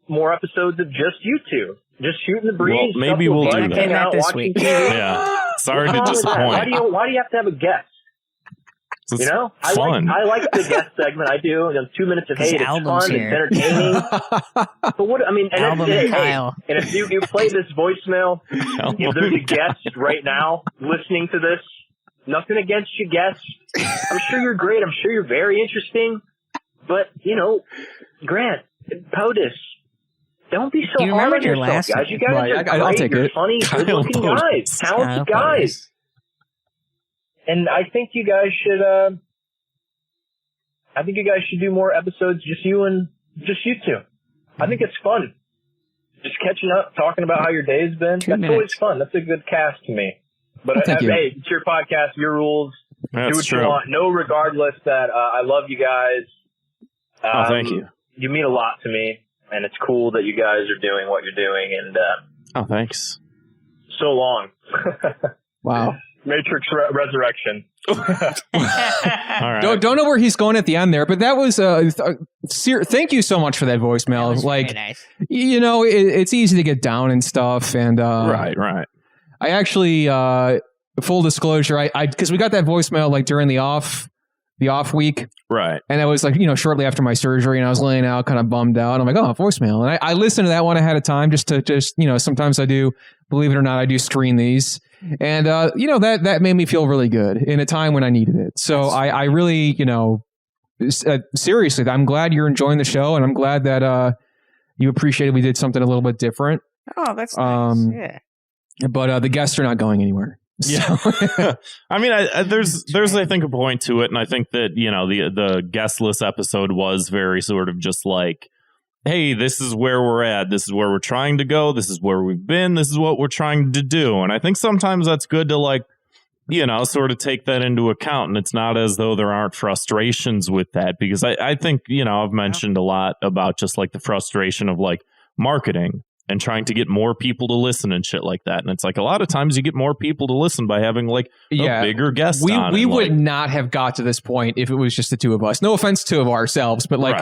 more episodes of just you two. Just shooting the breeze. Well, maybe we'll do that this week. Yeah. Sorry to disappoint. Why do you have to have a guest? It's fun. I like the guest segment. I do. 2 minutes of hate. It's fun. It's entertaining. But what? I mean, and if you play this voicemail, if there's a guest right now listening to this, nothing against you guests. I'm sure you're great. I'm sure you're very interesting. But Grant, POTUS, don't be so hard on yourself, guys. You guys are great. I'll take You're it. funny, good-looking guys, talented guys. And I think you guys should. I think you guys should do more episodes, just you two. I think it's fun. Just catching up, talking about how your day's been. That's always fun. That's a good cast to me. But hey, it's your podcast, your rules. That's do what true. you want. No, regardless that I love you guys. Thank you. You mean a lot to me, and it's cool that you guys are doing what you're doing. And thanks. So long. Wow. Matrix Resurrection. All right. Don't know where he's going at the end there, but that was thank you so much for that voicemail. That was like, very nice. It's easy to get down and stuff, and right. I actually, full disclosure, I because we got that voicemail like during the off week, right? And it was like shortly after my surgery, and I was laying out, kind of bummed out. I'm like, oh, voicemail, and I listened to that one ahead of time just sometimes I do, believe it or not, I do screen these. And, that made me feel really good in a time when I needed it. So I really, seriously, I'm glad you're enjoying the show, and I'm glad that you appreciated we did something a little bit different. Oh, that's nice. Yeah. But the guests are not going anywhere. So. Yeah. I mean, there's I think a point to it, and I think that the guestless episode was very sort of just like, hey, this is where we're at. This is where we're trying to go. This is where we've been. This is what we're trying to do. And I think sometimes that's good to sort of take that into account. And it's not as though there aren't frustrations with that, because I think, I've mentioned a lot about just like the frustration of like marketing and trying to get more people to listen and shit like that. And it's like a lot of times you get more people to listen by having like a bigger guest on. We would not have got to this point if it was just the two of us. No offense to ourselves, but like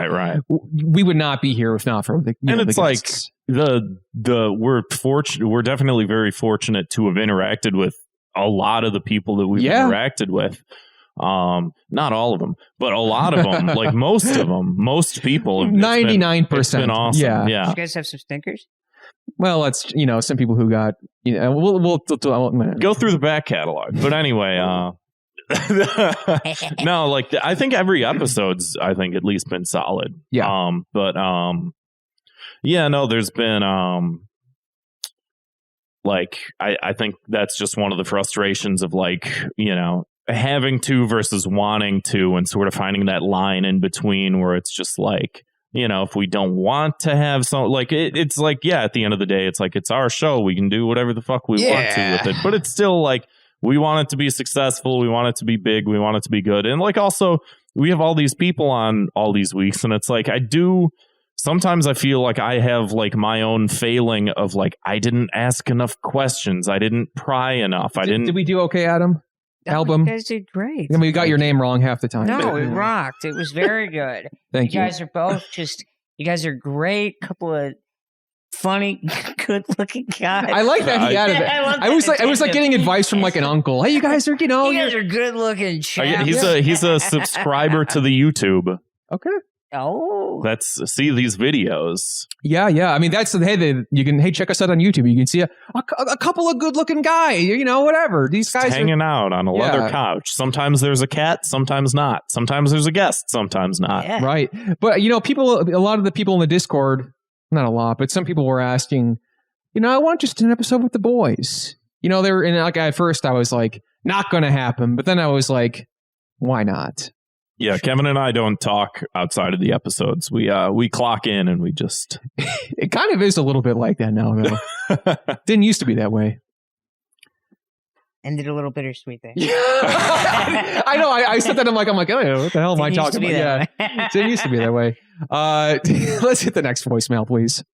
we would not be here if not for the and it's the like guests. we're definitely very fortunate to have interacted with a lot of the people that we've interacted with. Not all of them, but a lot of them, like most of them, most people. 99%. It's been awesome. Yeah. Did you guys have some stinkers? Well, that's some people who got we'll go through the back catalog. But anyway, no, like I think every episode's at least been solid. Yeah. There's been I think that's just one of the frustrations of having to versus wanting to, and sort of finding that line in between where it's just like, if we don't want to have some, it's like, at the end of the day, it's like, it's our show. We can do whatever the fuck we want to with it. But it's still like, we want it to be successful. We want it to be big. We want it to be good. And also, we have all these people on all these weeks. And it's like, sometimes I feel like I have my own failing of I didn't ask enough questions. I didn't pry enough. Did we do okay, Adam? Album. You guys did great. And we got your name wrong half the time. No, it rocked. It was very good. Thank you. You guys are both you guys are great. Couple of funny, good-looking guys. I like that he added it. I was like getting advice from an uncle. Hey, you guys are, you guys are good-looking chaps. He's a subscriber to the YouTube. Okay. Oh, see these videos. Yeah. I mean, that's you can check us out on YouTube. You can see a couple of good-looking guys. Whatever. These guys hanging out on a leather couch. Sometimes there's a cat. Sometimes not. Sometimes there's a guest. Sometimes not. Yeah. Right. But a lot of the people in the Discord, not a lot, but some people were asking, I want just an episode with the boys. They were at first I was like, not going to happen, but then I was like, why not? Yeah, Kevin and I don't talk outside of the episodes. We clock in and we just... It kind of is a little bit like that now, though. Didn't used to be that way. Ended a little bittersweet there. I know. I said that. I'm like, oh, what the hell am I talking about? Yeah, it didn't used to be that way. Let's hit the next voicemail, please.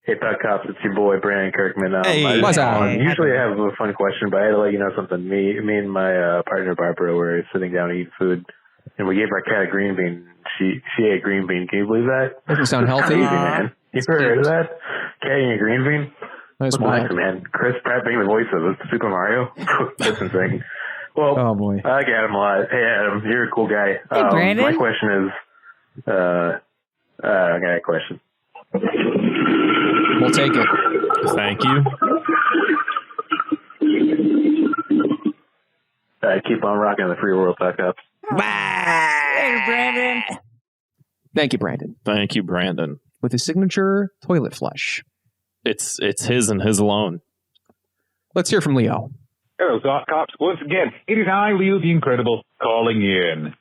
Hey, Thought Cops, it's your boy, Brandon Kirkman. What's up? Usually I have a fun question, but I had to let you know something. Me and my partner, Barbara, were sitting down to eat food, and we gave our cat a green bean. She ate a green bean. Can you believe that? Doesn't sound healthy. Crazy, man. You ever heard of that? Cat eating a green bean? That's wild, man. Chris Pratt being the voice of Super Mario. That's insane. Well, oh boy. I like Adam a lot. Hey, Adam, you're a cool guy. Hey, Brandon. My question is, I got a question. We'll take it. Thank you. Keep on rocking the free world, Thought Cops. Hey, Brandon. Thank you, Brandon. Thank you, Brandon. With his signature toilet flush. It's his and his alone. Let's hear from Leo. Hello, Thought Cops. Once again, it is I, Leo the Incredible, calling in.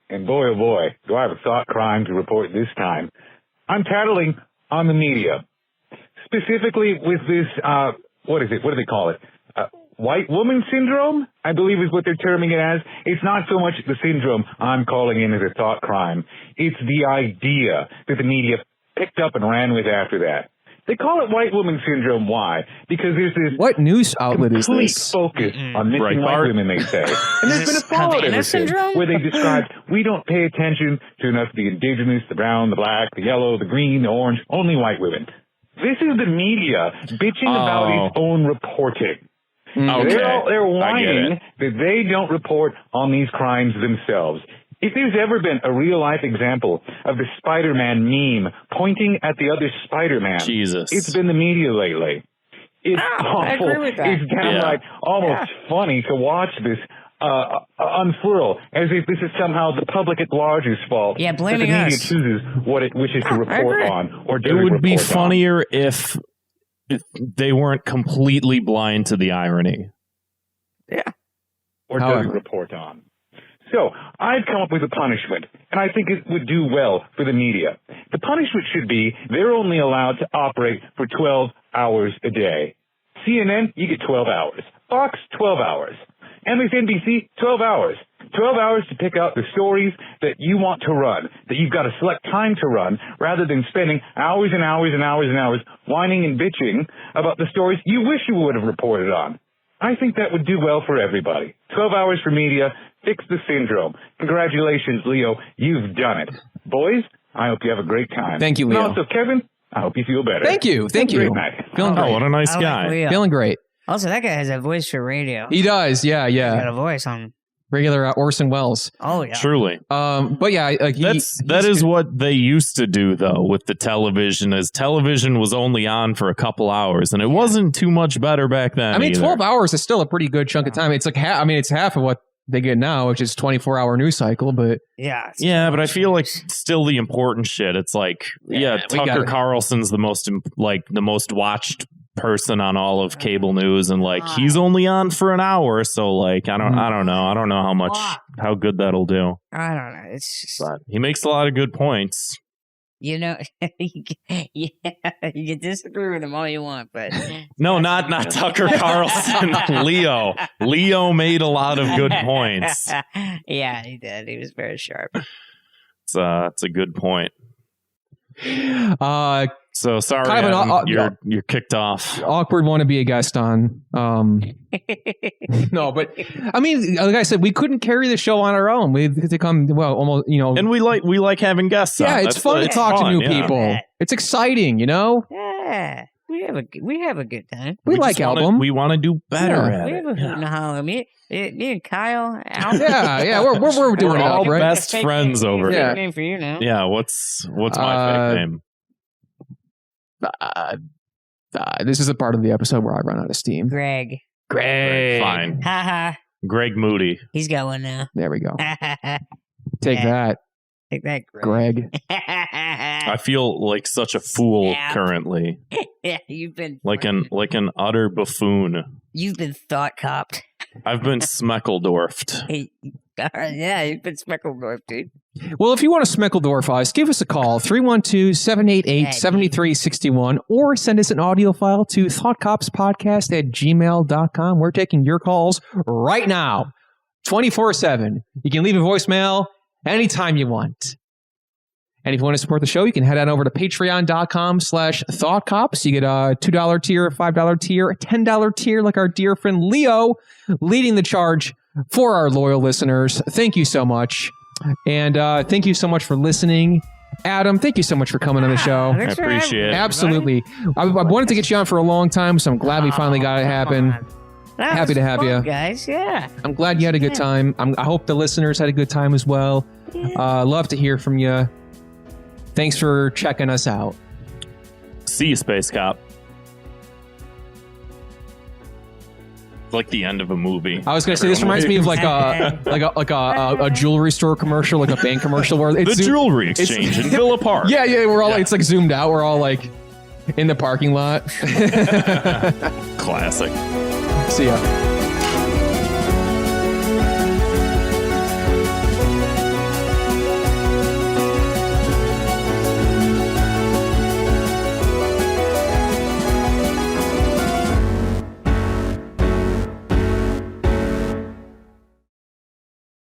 And boy, oh boy, do I have a thought crime to report this time. I'm tattling on the media. Specifically with this, what is it? What do they call it? White woman syndrome, I believe is what they're terming it as. It's not so much the syndrome I'm calling in as a thought crime. It's the idea that the media picked up and ran with after that. They call it white woman syndrome. Why? Because there's this what news outlet is complete this? Focus on missing white women, they say. And there's been a fallout ever since where they described we don't pay attention to enough the indigenous, the brown, the black, the yellow, the green, the orange, only white women. This is the media bitching about its own reporting. Okay. They're whining that they don't report on these crimes themselves. If there's ever been a real-life example of the Spider-Man meme pointing at the other Spider-Man, it's been the media lately. It's awful. I agree with that. It's downright almost funny to watch this unfurl as if this is somehow the public at large's fault. Yeah, blaming that the media us. chooses what it wishes to report on or doesn't It would be report on. funnier if they weren't completely blind to the irony. Or doesn't report on. So, I've come up with a punishment, and I think it would do well for the media. The punishment should be they're only allowed to operate for 12 hours a day. CNN, you get 12 hours. Fox, 12 hours. MSNBC, 12 hours. 12 hours to pick out the stories that you want to run, that you've got to select time to run, rather than spending hours and hours and hours and hours whining and bitching about the stories you wish you would have reported on. I think that would do well for everybody. 12 hours for media, fix the syndrome. Congratulations, Leo. You've done it. Boys, I hope you have a great time. Thank you, Leo. And also, Kevin, I hope you feel better. Thank you. Thank Have a you. great night. Feeling great. what a nice guy. Leo. Feeling great. Also, that guy has a voice for radio. He does. Yeah, He's got yeah. a voice on. Regular Orson Welles. Oh, yeah. Truly. But yeah, like that is what they used to do though with the television, as television was only on for a couple hours, and it wasn't too much better back then. I mean, either. 12 hours is still a pretty good chunk of time. It's like it's half of what they get now, which is 24-hour news cycle. But yeah, but I feel like still the important shit. It's like Tucker Carlson's the most watched person on all of cable news, and like he's only on for an hour, so like I don't know how good that'll do. I don't know. It's just, But he makes a lot of good points. you know, you can disagree with him all you want, but No, not Tucker Carlson. Leo made a lot of good points. Yeah, he did. He was very sharp. It's a good point. So sorry, kind of Adam, you're kicked off. Awkward one to be a guest on. No, but I mean, like I said, we couldn't carry the show on our own. We had to come, almost, and we like having guests. Yeah, on. it's fun to talk to new people. It's exciting, Yeah, we have a good time. We like album. We want to do better at we have a hoot and a holler. Me and Kyle. Al. Yeah, we're doing it all right? best friends over here. here. Name for you now. Yeah, what's my fake name? This is a part of the episode where I run out of steam. Greg. Fine. Haha. Greg Moody. He's got one now. There we go. Take that. Take that, Greg. I feel like such a fool currently. Yeah, you've been like an utter buffoon. You've been thought copped. I've been Smeckledorfed. Yeah, you've been Smeckledorf, dude. Well, if you want to Smeckledorf us, give us a call, 312-788-7361, or send us an audio file to thoughtcopspodcast@gmail.com. We're taking your calls right now, 24/7. You can leave a voicemail anytime you want. And if you want to support the show, you can head on over to patreon.com/thoughtcops. You get a $2 tier, a $5 tier, a $10 tier, like our dear friend Leo leading the charge for our loyal listeners. Thank you so much. And thank you so much for listening. Adam, thank you so much for coming on the show. I appreciate it. Absolutely. I wanted to get you on for a long time, so I'm glad we finally got it happen. Happy to have you. Guys, yeah. I'm glad you had a good time. I hope the listeners had a good time as well. Love to hear from you. Thanks for checking us out. See you, Space Cop. Like the end of a movie. I was going to say, this reminds me of like a jewelry store commercial, like a bank commercial where it's the jewelry exchange in Villa Park. Yeah, we're all like, it's like zoomed out. We're all like in the parking lot. Classic. See ya.